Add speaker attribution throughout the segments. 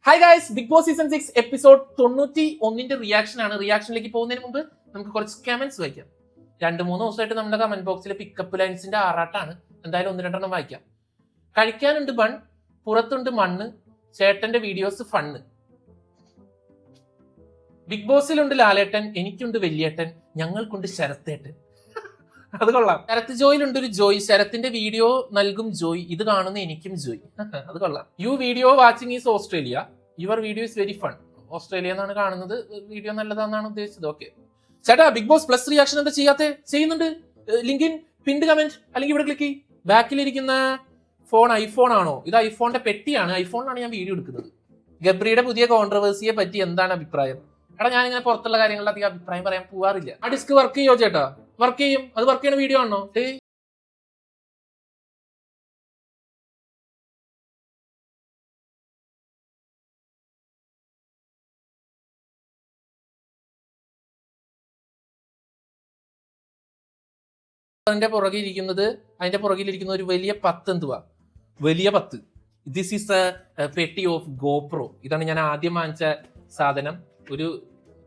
Speaker 1: Hi guys, Bigg Boss season 6 episode 91 reaction ആണ്. റിയാക്ഷനിലേക്ക് പോകുന്നതിന് മുമ്പ് നമുക്ക് കുറച്ച് കമന്റ്സ് വായിക്കാം. 2-3 ദിവസമായിട്ട് നമ്മുടെ കമന്റ് ബോക്സിൽ പിക്കപ്പ് ലൈൻസിന്റെ ആറാട്ടാണ്. എന്തായാലും 1-2 വായിക്കാം. കഴിക്കാനുണ്ട് ബൺ, പുറത്തുണ്ട് മണ്ണ്, ചേട്ടന്റെ വീഡിയോസ് ഫണ്ണ്. ബിഗ് ബോസിലുണ്ട് ലാലേട്ടൻ, എനിക്കുണ്ട് വലിയേട്ടൻ, ഞങ്ങൾക്കുണ്ട് ശരത്തേട്ടൻ. അത് കൊള്ളാം. ശരത്ത് ജോയിലുണ്ട് ഒരു ജോയ്, ശരത്തിന്റെ വീഡിയോ നൽകും ജോയ്, ഇത് കാണുന്ന എനിക്കും ജോയ്. അത് കൊള്ളാം. You video watching is Australia, your video is very fun. Australia എന്നാണ് കാണുന്നത്, വീഡിയോ നല്ലതാണെന്നാണ് ഉദ്ദേശിച്ചത്. ഓക്കെ ചേട്ടാ, ബിഗ് ബോസ് പ്ലസ് റിയാക്ഷൻ എന്താ ചെയ്യുന്നുണ്ട്? ലിങ്കിൻ പിൻഡ് കമന്റ് അല്ലെങ്കിൽ ഇവിടെ ക്ലിക്ക്. ബാക്കിലിരിക്കുന്ന ഫോൺ ഐഫോൺ ആണോ? ഇത് ഐഫോണിന്റെ പെട്ടിയാണ്. ഐഫോണിലാണ് ഞാൻ വീഡിയോ എടുക്കുന്നത്. ഗബ്രിയുടെ പുതിയ കോൺട്രവേഴ്സിയെ പറ്റി എന്താണ് അഭിപ്രായം? എടാ, ഞാനിങ്ങനെ പുറത്തുള്ള കാര്യങ്ങളിൽ അധികം അഭിപ്രായം പറയാൻ പോവാറില്ല. ആ ഡിസ്ക് വർക്ക് ചെയ്യോ ചേട്ടാ? വർക്ക് ചെയ്യും. അത് വർക്ക് ചെയ്യുന്ന വീഡിയോ ആണോ? അതിന്റെ പുറകിലിരിക്കുന്ന ഒരു വലിയ 10 എന്തുവാ, വലിയ 10. ദിസ് ഈസ് എ പെട്ടി ഓഫ് ഗോപ്രോ. ഇതാണ് ഞാൻ ആദ്യം വാങ്ങിച്ച സാധനം. ഒരു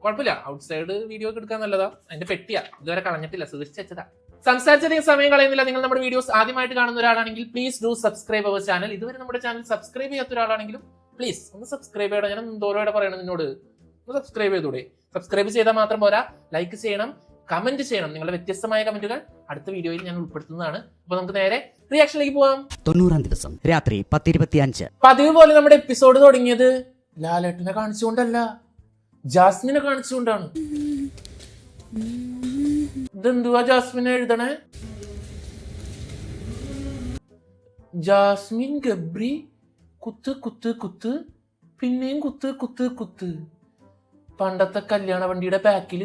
Speaker 1: കുഴപ്പമില്ല, ഔട്ട് സൈഡ് വീഡിയോ ഒക്കെ എടുക്കാൻ നല്ലതാ. അതിന്റെ പെട്ടിയാ, ഇതുവരെ കളഞ്ഞിട്ടില്ല, സൂക്ഷിച്ചതാ. സംസാരിച്ചധികം സമയം കളയുന്നില്ല. നിങ്ങൾ നമ്മുടെ വീഡിയോസ് ആദ്യമായിട്ട് കാണുന്ന ഒരാളാണെങ്കിൽ please do subscribe our channel. ഇതുവരെ നമ്മുടെ ചാനൽ സബ്സ്ക്രൈബ് ചെയ്യാത്ത ഒരാളാണെങ്കിലും പ്ലീസ് ഒന്ന് സബ്സ്ക്രൈബ് ചെയ്യണം. ഞാൻ എന്തോരോടെ പറയണം നിന്നോട്, ഒന്ന് സബ്സ്ക്രൈബ് ചെയ്തൂടെ? സബ്സ്ക്രൈബ് ചെയ്താൽ മാത്രം പോരാ, ലൈക്ക് ചെയ്യണം, കമന്റ് ചെയ്യണം. നിങ്ങളുടെ വ്യത്യസ്തമായ കമന്റുകൾ അടുത്ത വീഡിയോയിൽ ഞാൻ ഉൾപ്പെടുത്തുന്നതാണ്. അപ്പൊ നമുക്ക് നേരെ റിയാക്ഷനിലേക്ക് പോവാം.
Speaker 2: 90-ാം ദിവസം രാത്രി 10:25.
Speaker 1: പതിവ് പോലെ നമ്മുടെ എപ്പിസോഡ് തുടങ്ങിയത് ലാലേട്ടനെ കാണിച്ചുകൊണ്ടല്ല, ജാസ്മിനെ കാണിച്ചുകൊണ്ടാണ്. ഇതെന്തുവാ ജാസ്മിനെ എഴുതണേ? ജാസ്മിൻ ഗബ്രി കുത്ത് കുത്ത് കുത്ത്, പിന്നെയും കുത്ത് കുത്ത് കുത്ത്. പണ്ടത്തെ കല്യാണ വണ്ടിയുടെ ബാക്കിൽ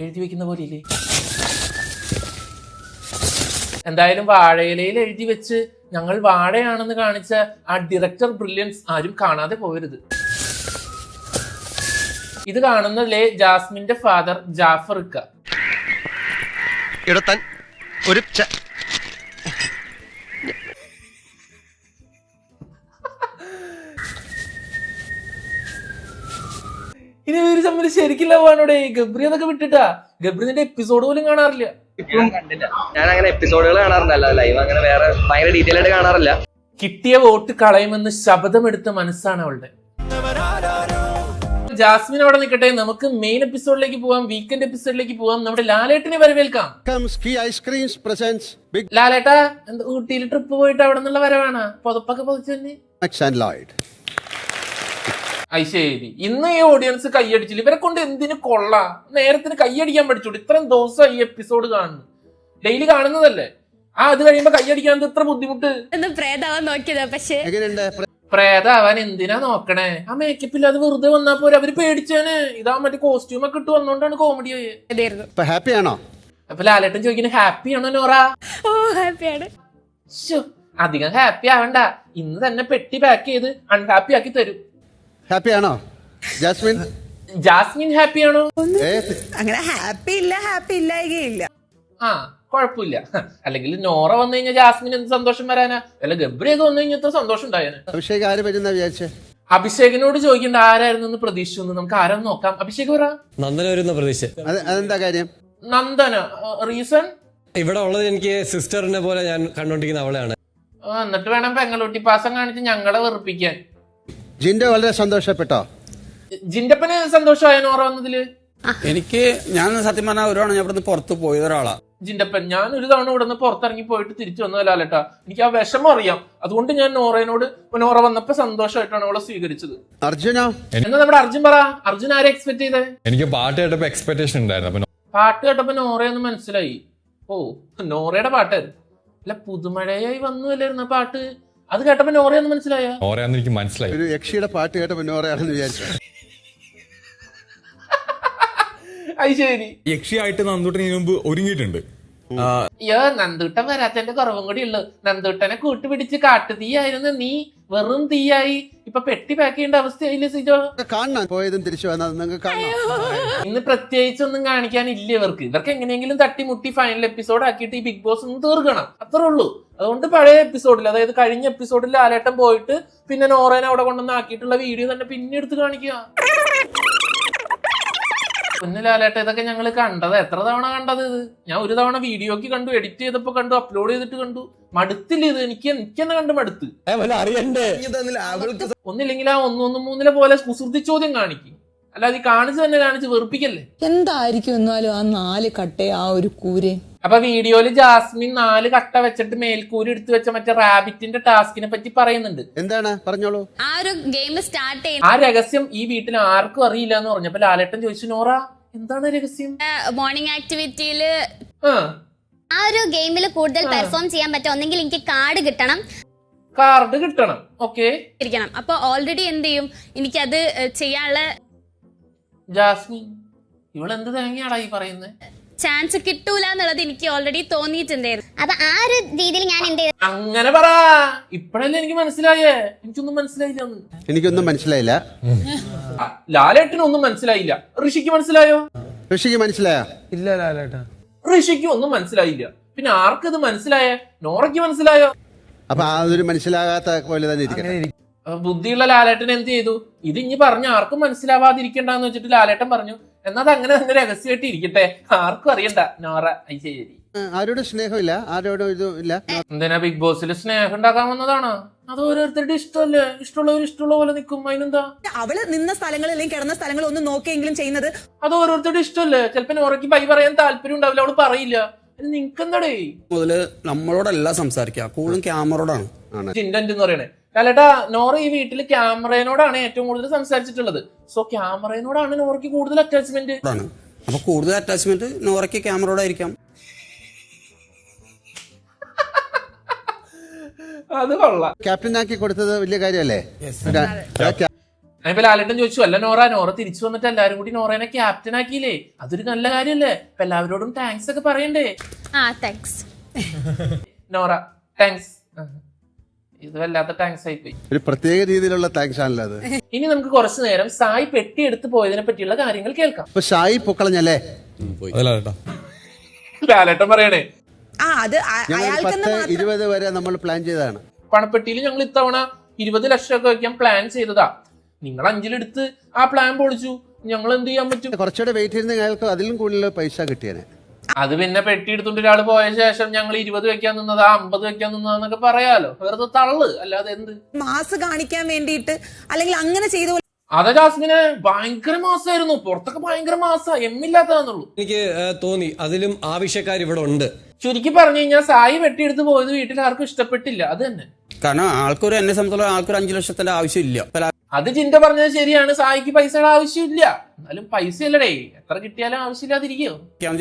Speaker 1: എഴുതി വെക്കുന്ന പോലെയില്ലേ? എന്തായാലും വാഴയിലയിൽ എഴുതി വെച്ച് ഞങ്ങൾ വാഴയാണെന്ന് കാണിച്ച ആ ഡയറക്ടർ ബ്രില്യൻസ് ആരും കാണാതെ പോകരുത്. ഇത് കാണുന്നതിലെ ജാസ്മിന്റെ ഫാദർ ജാഫർ ഇക്ക. ഇനി ഇവര് തമ്മിൽ ശരിക്കില്ല പോവാനോടെ. ഗബ്രി അതൊക്കെ വിട്ടിട്ടാ, ഗബ്രി നിന്റെ എപ്പിസോഡ് പോലും കാണാറില്ല.
Speaker 3: ഞാൻ അങ്ങനെ എപ്പിസോഡുകൾ കാണാറില്ല, ലൈവ് അങ്ങനെ വേറെ ഭയങ്കര ഡീറ്റെയിൽ ആയിട്ട് കാണാറില്ല.
Speaker 1: കിട്ടിയ വോട്ട് കളയുമെന്ന് ശപഥമെടുത്ത മനസ്സാണ് അവളുടെ. ജാസ്മിൻ അവിടെ നിൽക്കട്ടെ, നമുക്ക് മെയിൻ എപ്പിസോഡിലേക്ക് പോവാം, വീക്കെൻഡ് എപ്പിസോഡിലേക്ക് പോവാം. നമ്മുടെ ലാലേട്ടനെ വരവേൽക്കാം. ലാലേട്ടാ, ഊട്ടിയിൽ ട്രിപ്പ് പോയിട്ട് അവിടെ നിന്നുള്ള വരവാണ്. പുതപ്പൊക്കെ പൊതിച്ചു തന്നെ. ശരി, ഇന്ന് ഈ ഓഡിയൻസ് കൈയടിച്ചില്ല. ഇവരെ കൊണ്ട് എന്തിനു കൊള്ളാം? നേരത്തിന് കൈയടിക്കാൻ പഠിച്ചോളൂ. ഇത്രയും ദിവസം ഈ എപ്പിസോഡ് കാണുന്നു, ഡെയിലി കാണുന്നതല്ലേ. അത് കഴിയുമ്പോ കൈയടിക്കാൻ ഇത്ര ബുദ്ധിമുട്ട്. പ്രേതാവാൻ എന്തിനാ നോക്കണേ? ആ മേക്കപ്പ് ഇല്ലാതെ വെറുതെ വന്നാ പോരെ. അവര് പേടിച്ചേനെ. ഇതാ മറ്റേ കോസ്റ്റ്യൂം ഒക്കെ ഇട്ട് വന്നോണ്ടാണ് കോമഡി ആയോ. അപ്പൊ ലാലേട്ടൻ ചോദിക്കുന്നത് ഹാപ്പി ആണോ നോറ? അധികം ഹാപ്പി ആവണ്ട, ഇന്ന് തന്നെ പെട്ടി പാക്ക് ചെയ്ത് അൺഹാപ്പി ആക്കി തരും.
Speaker 4: ഹാപ്പിയാണോ ജാസ്മിൻ?
Speaker 1: ജാസ്മിൻ ഹാപ്പി ആണോ?
Speaker 5: അങ്ങനെ ഹാപ്പി ഇല്ല.
Speaker 1: ആ, കുഴപ്പമില്ല. അല്ലെങ്കിൽ നോറ വന്നു കഴിഞ്ഞാൽ ജാസ്മിൻ എന്ത് സന്തോഷം വരാനാ? അല്ല ഗബ്രിയൊക്കെ വന്നു കഴിഞ്ഞാൽ സന്തോഷം ഉണ്ടായേനെ.
Speaker 4: അഭിഷേക് ആര് പറ്റുന്ന വിചാരിച്ചേ?
Speaker 1: അഭിഷേകിനോട് ചോദിക്കേണ്ട ആരായിരുന്നു പ്രതീക്ഷിച്ചു. നമുക്ക് ആരാന്ന് നോക്കാം. അഭിഷേക് പറ.
Speaker 6: നന്ദന വരുന്ന പ്രതീക്ഷ.
Speaker 4: അതെന്താ കാര്യം?
Speaker 1: നന്ദന റീസൺ?
Speaker 6: ഇവിടെ ഉള്ളത് എനിക്ക് സിസ്റ്ററിനെ പോലെ ഞാൻ കണ്ടോണ്ടിരിക്കുന്ന അവളെയാണ്.
Speaker 1: എന്നിട്ട് വേണം പെങ്ങളൂട്ടി പാസം കാണിച്ച് ഞങ്ങളെ വെറുപ്പിക്കാൻ.
Speaker 4: ജിൻഡോ വളരെ സന്തോഷപ്പെട്ടോ?
Speaker 1: ജിൻഡപ്പന് സന്തോഷമായ നോറ വന്നതില്?
Speaker 7: ഞാൻ സത്യം പറഞ്ഞാൽ ഒരു തവണ ഞാൻ ഇവിടുന്ന് പുറത്ത് പോയ ഒരാളാ.
Speaker 1: ജിൻഡപ്പൻ, ഞാൻ ഒരു തവണ ഇവിടെ നിന്ന് പുറത്തിറങ്ങി പോയിട്ട് തിരിച്ചു വന്നതല്ലേട്ടാ. എനിക്ക് ആ വിഷമം അറിയാം. അതുകൊണ്ട് ഞാൻ നോറയോട്, നോറ വന്നപ്പോ സന്തോഷമായിട്ടാണ് അവളെ സ്വീകരിച്ചത്.
Speaker 4: അർജുനോ?
Speaker 1: എന്നാ നമ്മുടെ അർജുൻ പറ. അർജുൻ ആരെ എക്സ്പെക്ട് ചെയ്തേ?
Speaker 8: എനിക്ക് പാട്ട് കേട്ടപ്പോ എക്സ്പെക്ടേഷൻ ഉണ്ടായിരുന്നു.
Speaker 1: പാട്ട് കേട്ടപ്പോ നോറയെന്ന് മനസ്സിലായി. ഓ, നോറയുടെ പാട്ട് അല്ല, പുതുമഴയായി വന്നു അല്ലായിരുന്നു പാട്ട്. അത് കേട്ടപ്പോ നോറയെന്ന് മനസ്സിലായ?
Speaker 8: നോറയാന്ന് എനിക്ക് മനസ്സിലായി.
Speaker 4: ഒരു യക്ഷിയുടെ പാട്ട് കേട്ടപ്പോ നോറയാണെന്ന് വിചാരിച്ചു.
Speaker 1: ശരി,
Speaker 8: യക്ഷിയായിട്ട് നന്ദൂട്ടന് മുമ്പ് ഒരുങ്ങിയിട്ടുണ്ട്.
Speaker 1: അയ്യോ, നന്ദൂട്ടൻ വരാത്തതിന്റെ കുറവും കൂടി ഉള്ളു. നന്ദൂട്ടനെ കൂട്ടുപിടിച്ച് കാട്ടുതീയായിരുന്നു നീ. വെറും തീയായി ഇപ്പൊ പെട്ടി പാക്ക് ചെയ്യേണ്ട അവസ്ഥയായില്ലേ സിജോ?
Speaker 4: കാണണം പോയതും തിരിച്ചു വന്നത് നിങ്ങൾക്ക് കാണണം.
Speaker 1: ഇന്ന് പ്രത്യേകിച്ചൊന്നും കാണിക്കാനില്ല ഇവർക്ക് എങ്ങനെയെങ്കിലും തട്ടിമുട്ടി ഫൈനൽ എപ്പിസോഡ് ആക്കിയിട്ട് ഈ ബിഗ് ബോസ് ഒന്ന് തീർക്കണം, അത്രേ ഉള്ളൂ. അതുകൊണ്ട് പഴയ എപ്പിസോഡിൽ, അതായത് കഴിഞ്ഞ എപ്പിസോഡിൽ ലാലേട്ടൻ പോയിട്ട് പിന്നെ നോറേനെ അവിടെ കൊണ്ടുവന്ന് ആക്കിയിട്ടുള്ള വീഡിയോ തന്നെ പിന്നെ എടുത്ത് കാണിക്കുക. പിന്നെ ലാലേട്ട ഇതൊക്കെ ഞങ്ങൾ കണ്ടത് എത്ര തവണ കണ്ടത് ഇത്? ഞാൻ ഒരു തവണ വീഡിയോക്ക് കണ്ടു, എഡിറ്റ് ചെയ്തപ്പോ കണ്ടു, അപ്ലോഡ് ചെയ്തിട്ട് കണ്ടു. മടുത്തില്ല ഇത്? എനിക്ക് തന്നെ കണ്ട് മടുത്ത്.
Speaker 6: അറിയണ്ടേ
Speaker 1: ഒന്നില്ലെങ്കിൽ ആ 113 പോലെ കുസൃതി ചോദ്യം കാണിക്കും, അല്ലാതെ ഈ കാണിച്ച് തന്നെ കാണിച്ച് വെറുപ്പിക്കല്ലേ.
Speaker 5: എന്തായിരിക്കും എന്നാലും ആ 4 കട്ടെ ആ ഒരു കൂരൻ.
Speaker 1: അപ്പൊ വീഡിയോയില് ജാസ്മിൻ 4 കട്ട വെച്ചിട്ട് മേൽക്കൂരി എടുത്തു വെച്ച മറ്റേ റാബിറ്റിന്റെ ടാസ്കിനെ പറ്റി പറയുന്നുണ്ട്.
Speaker 4: എന്താണ് പറഞ്ഞോളൂ.
Speaker 9: ആ ഒരു ഗെയിം സ്റ്റാർട്ട് ചെയ്യുന്ന
Speaker 1: ആ രഹസ്യം ഈ വീട്ടിൽ ആർക്കും അറിയില്ല എന്ന് പറഞ്ഞപ്പോ ലാലേട്ടൻ ചോദിച്ചു, നോറ എന്താണ് രഹസ്യം?
Speaker 9: മോർണിംഗ് ആക്ടിവിറ്റിയില്
Speaker 1: ആ
Speaker 9: ഒരു ഗെയിമിൽ കൂടുതൽ പെർഫോം ചെയ്യാൻ പറ്റും. ഒന്നെങ്കിൽ എനിക്ക് കാർഡ് കിട്ടണം,
Speaker 1: കാർഡ് കിട്ടണം. ഓക്കെ,
Speaker 9: ഇരിക്കണം. അപ്പൊ ഓൾറെഡി എന്ത് ചെയ്യും, എനിക്കത് ചെയ്യാനുള്ള
Speaker 1: ജാസ്മിൻ ഇവളെന്ത് തേങ്ങയാടാ ഈ പറയുന്നത്?
Speaker 9: ചാൻസ് കിട്ടൂല എന്നുള്ളത് എനിക്ക് ഓൾറെഡി തോന്നിയിട്ടുണ്ടായിരുന്നു. അപ്പൊ ആ ഒരു രീതിയിൽ ഞാൻ എന്ത് ചെയ്തു,
Speaker 1: അങ്ങനെ പറ. ഇപ്പഴല്ലേ എനിക്ക് മനസ്സിലായേ, എനിക്കൊന്നും മനസ്സിലായില്ല.
Speaker 4: എനിക്കൊന്നും മനസ്സിലായില്ല.
Speaker 1: ലാലേട്ടനൊന്നും മനസ്സിലായില്ല. ഋഷിക്ക് മനസ്സിലായോ?
Speaker 4: ഋഷിക്ക് മനസ്സിലായോ?
Speaker 6: ഇല്ല ലാലേട്ടാ,
Speaker 1: ഋഷിക്ക് ഒന്നും മനസ്സിലായില്ല. പിന്നെ ആർക്കത് മനസ്സിലായേ? നോറയ്ക്ക് മനസ്സിലായോ?
Speaker 4: അപ്പൊ അതൊരു മനസ്സിലാകാത്ത പോലെ തന്നെ ഇരിക്കണം.
Speaker 1: ബുദ്ധിയുള്ള ലാലേട്ടൻ എന്ത് ചെയ്തു? ഇത് ഇനി പറഞ്ഞ ആർക്കും മനസ്സിലാവാതിരിക്കണ്ടെന്ന് വെച്ചിട്ട് ലാലേട്ടൻ പറഞ്ഞു, എന്നാ അത് അങ്ങനെ തന്നെ രഹസ്യമായിട്ട് ഇരിക്കട്ടെ, ആർക്കും അറിയണ്ട. നോറ ശരി,
Speaker 4: ആരോടും സ്നേഹമില്ല, ആരോടും ഇതും ഇല്ല.
Speaker 1: എന്തിനാ ബിഗ് ബോസിൽ സ്നേഹം ഉണ്ടാക്കാൻ വന്നതാണോ? അത് ഓരോരുത്തരുടെ ഇഷ്ടമല്ലേ, ഇഷ്ടമുള്ളവർ ഇഷ്ടമുള്ള പോലെ നിൽക്കും, അതിനെന്താ?
Speaker 5: അവള് നിന്ന സ്ഥലങ്ങൾ അല്ലെങ്കിൽ കിടന്ന സ്ഥലങ്ങൾ ഒന്ന് നോക്കിയെങ്കിലും ചെയ്യുന്നത്
Speaker 1: അത് ഓരോരുത്തരുടെ ഇഷ്ടമല്ലേ. ചിലപ്പോ നോറയ്ക്ക് ബൈ പറയാൻ താല്പര്യം ഉണ്ടാവില്ല, അവള് പറയില്ല. നിനക്ക് എന്താടേ?
Speaker 7: മുതല് നമ്മളോടല്ല സംസാരിക്കുക, കൂടുതലും ക്യാമറയോടാണ്.
Speaker 1: ചിന്തന്റ് എന്ന് പറയണേ. ലാലേട്ടാ, നോറ ഈ വീട്ടിൽ ക്യാമറയോടാണ് ഏറ്റവും കൂടുതൽ സംസാരിച്ചിട്ടുള്ളത്. സോ ക്യാമറയോടാണ് നോറയ്ക്ക് കൂടുതൽ അറ്റാച്ച്മെന്റ്.
Speaker 7: അപ്പൊ കൂടുതൽ അറ്റാച്ച്മെന്റ് നോറയ്ക്ക് ക്യാമറയോടായിരിക്കാം.
Speaker 1: അത് കൊള്ളാം.
Speaker 4: ക്യാപ്റ്റൻ ആക്കി കൊടുത്തത് വലിയ കാര്യമല്ലേ?
Speaker 1: ഇപ്പൊ ലാലേട്ടൻ ചോദിച്ചു, അല്ല നോറ തിരിച്ചു വന്നിട്ട് എല്ലാരും കൂടി നോറേനെ ക്യാപ്റ്റൻ ആക്കിയില്ലേ, അതൊരു നല്ല കാര്യല്ലേ? അപ്പൊ എല്ലാവരോടും താങ്ക്സ് ഒക്കെ പറയണ്ടേ?
Speaker 9: Thanks
Speaker 1: Nora, thanks. ഇത് വല്ലാത്ത താങ്ക്സ് ആയിപ്പോയി.
Speaker 4: ഒരു പ്രത്യേക രീതിയിലുള്ള താങ്ക്സ് ആണല്ലോ അത്.
Speaker 1: ഇനി നമുക്ക് കുറച്ചു നേരം സായി പെട്ടി എടുത്ത് പോയതിനെ പറ്റിയുള്ള കാര്യങ്ങൾ കേൾക്കാം.
Speaker 4: അപ്പൊ ഷായി പൊക്കളഞ്ഞല്ലേ?
Speaker 1: ലാലേട്ടൻ പറയണേ,
Speaker 5: അത്
Speaker 4: ഞങ്ങൾ 10-20 വരെ നമ്മൾ പ്ലാൻ ചെയ്തതാണ്.
Speaker 1: പണപ്പെട്ടിയിൽ ഞങ്ങൾ ഇത്തവണ 20 ലക്ഷം ഒക്കെ വെക്കാൻ പ്ലാൻ ചെയ്തതാ. നിങ്ങൾ 5-ലെടുത്ത് ആ പ്ലാൻ പൊളിച്ചു. ഞങ്ങൾ എന്ത് ചെയ്യാൻ പറ്റും?
Speaker 4: കുറച്ചുകൂടെ വെയിറ്റ് ചെയ്യുന്ന ഞങ്ങൾക്ക് അതിലും കൂടുതൽ പൈസ കിട്ടിയേനെ.
Speaker 1: അത് പിന്നെ പെട്ടി എടുത്തോണ്ട് ഒരാൾ പോയ ശേഷം ഞങ്ങൾ 20 വെക്കാൻ നിന്നതാ, 50 വെക്കാൻ നിന്നതാന്നൊക്കെ പറയാലോ. വെറുതെ തള്ളു, അല്ലാതെ എന്ത്
Speaker 5: മാസ് കാണിക്കാൻ വേണ്ടിയിട്ട് അല്ലെങ്കിൽ അങ്ങനെ ചെയ്ത
Speaker 1: അതെ. ജാസ്മിനെ ഭയങ്കര മാസമായിരുന്നു, പുറത്തൊക്കെ ഭയങ്കര മാസ, എമ്മില്ലാത്തതാന്നുള്ളൂ.
Speaker 6: എനിക്ക് തോന്നി അതിലും ആവശ്യക്കാർ ഇവിടെ ഉണ്ട്.
Speaker 1: ചുരുക്കി പറഞ്ഞു കഴിഞ്ഞാൽ സായി വെട്ടിയെടുത്ത് പോയത് വീട്ടിൽ ആർക്കും ഇഷ്ടപ്പെട്ടില്ല. അത് തന്നെ.
Speaker 7: കാരണം ആൾക്കൊരു എന്നെ സംബന്ധിച്ചുള്ള ആൾക്കൊരു 5 ലക്ഷത്തിന്റെ ആവശ്യമില്ല.
Speaker 1: അത് ജിൻഡ പറഞ്ഞത് ശരിയാണ്, സായിക്ക് പൈസയുടെ ആവശ്യമില്ല. എന്നാലും പൈസ അല്ലടേ, എത്ര കിട്ടിയാലും ആവശ്യമില്ലാതിരിക്കോ?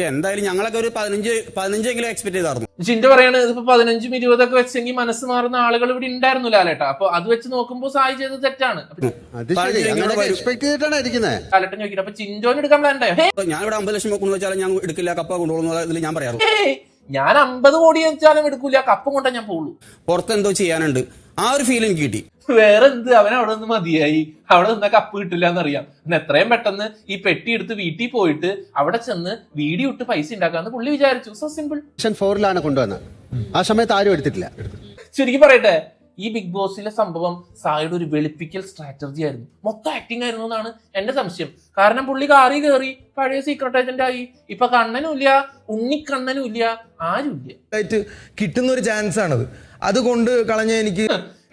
Speaker 7: എന്തായാലും ഞങ്ങളൊക്കെ ഒരു 15 എക്സ്പെക്ട് ചെയ്തായിരുന്നു.
Speaker 1: ജിൻഡ പറയാണ്, ഇതിപ്പോ 15-20 ഒക്കെ വെച്ചെങ്കിൽ മനസ്സ് മാറുന്ന ആളുകൾ ഇവിടെ ഉണ്ടായിരുന്നു ലാലേട്ടാ. അപ്പൊ അത് വെച്ച് നോക്കുമ്പോ സായി ചെയ്തത് തെറ്റാണ്.
Speaker 4: എക്സ്പെക്ട് ചെയ്തിട്ടാണ് ഇരിക്കുന്നത്.
Speaker 1: ലാലേട്ടൻ ചോദിക്കട്ടെ, അപ്പൊ ചിഞ്ചോന് എടുക്കാൻ പ്ലാൻ ഉണ്ടായോ?
Speaker 7: ഞാൻ ഇവിടെ 50 ലക്ഷം കൊണ്ടുവച്ചാൽ ഞാൻ എടുക്കില്ല, കപ്പ കൊണ്ടുപോകുന്ന ഇതിൽ ഞാൻ പറയാറ്.
Speaker 1: ഞാൻ 50 കോടി വെച്ചാലും എടുക്കൂല, കപ്പം കൊണ്ടാ ഞാൻ പോകുള്ളൂ.
Speaker 7: പുറത്ത് എന്തോ ചെയ്യാനുണ്ട്, ആ ഒരു ഫീൽ എനിക്ക് കിട്ടി.
Speaker 1: വേറെ എന്ത്, അവൻ അവിടെ നിന്ന് മതിയായി. അവിടെ നിന്നാ കപ്പ് കിട്ടില്ല എന്നറിയാം. പിന്നെ എത്രയും പെട്ടെന്ന് ഈ പെട്ടി എടുത്ത് വീട്ടിൽ പോയിട്ട് അവിടെ ചെന്ന് വീഡിയോ ഇട്ട് പൈസ ഉണ്ടാക്കാന്ന് പുള്ളി വിചാരിച്ചു. So simple.
Speaker 4: 4-ലാണ് കൊണ്ടുവന്നത്. ആ സമയത്ത് ആരും എടുത്തിട്ടില്ല.
Speaker 1: ശരിക്കും പറയട്ടെ, ഈ ബിഗ് ബോസിലെ സംഭവം സായിയുടെ ഒരു വെളുപ്പിക്കൽ സ്ട്രാറ്റജി ആയിരുന്നു, മൊത്തം ആക്ടിങ് ആയിരുന്നു എന്നാണ് എന്റെ സംശയം. കാരണം പുള്ളി കാറി കയറി പഴയ സീക്രട്ട് ഏജന്റ് ആയി. ഇപ്പൊ കണ്ണനും ഇല്ല, ഉണ്ണിക്കണ്ണനും ഇല്ല, ആരും ഇല്ല.
Speaker 6: കിട്ടുന്ന ഒരു ചാൻസ് ആണത്, അതുകൊണ്ട് കളഞ്ഞ എനിക്ക്.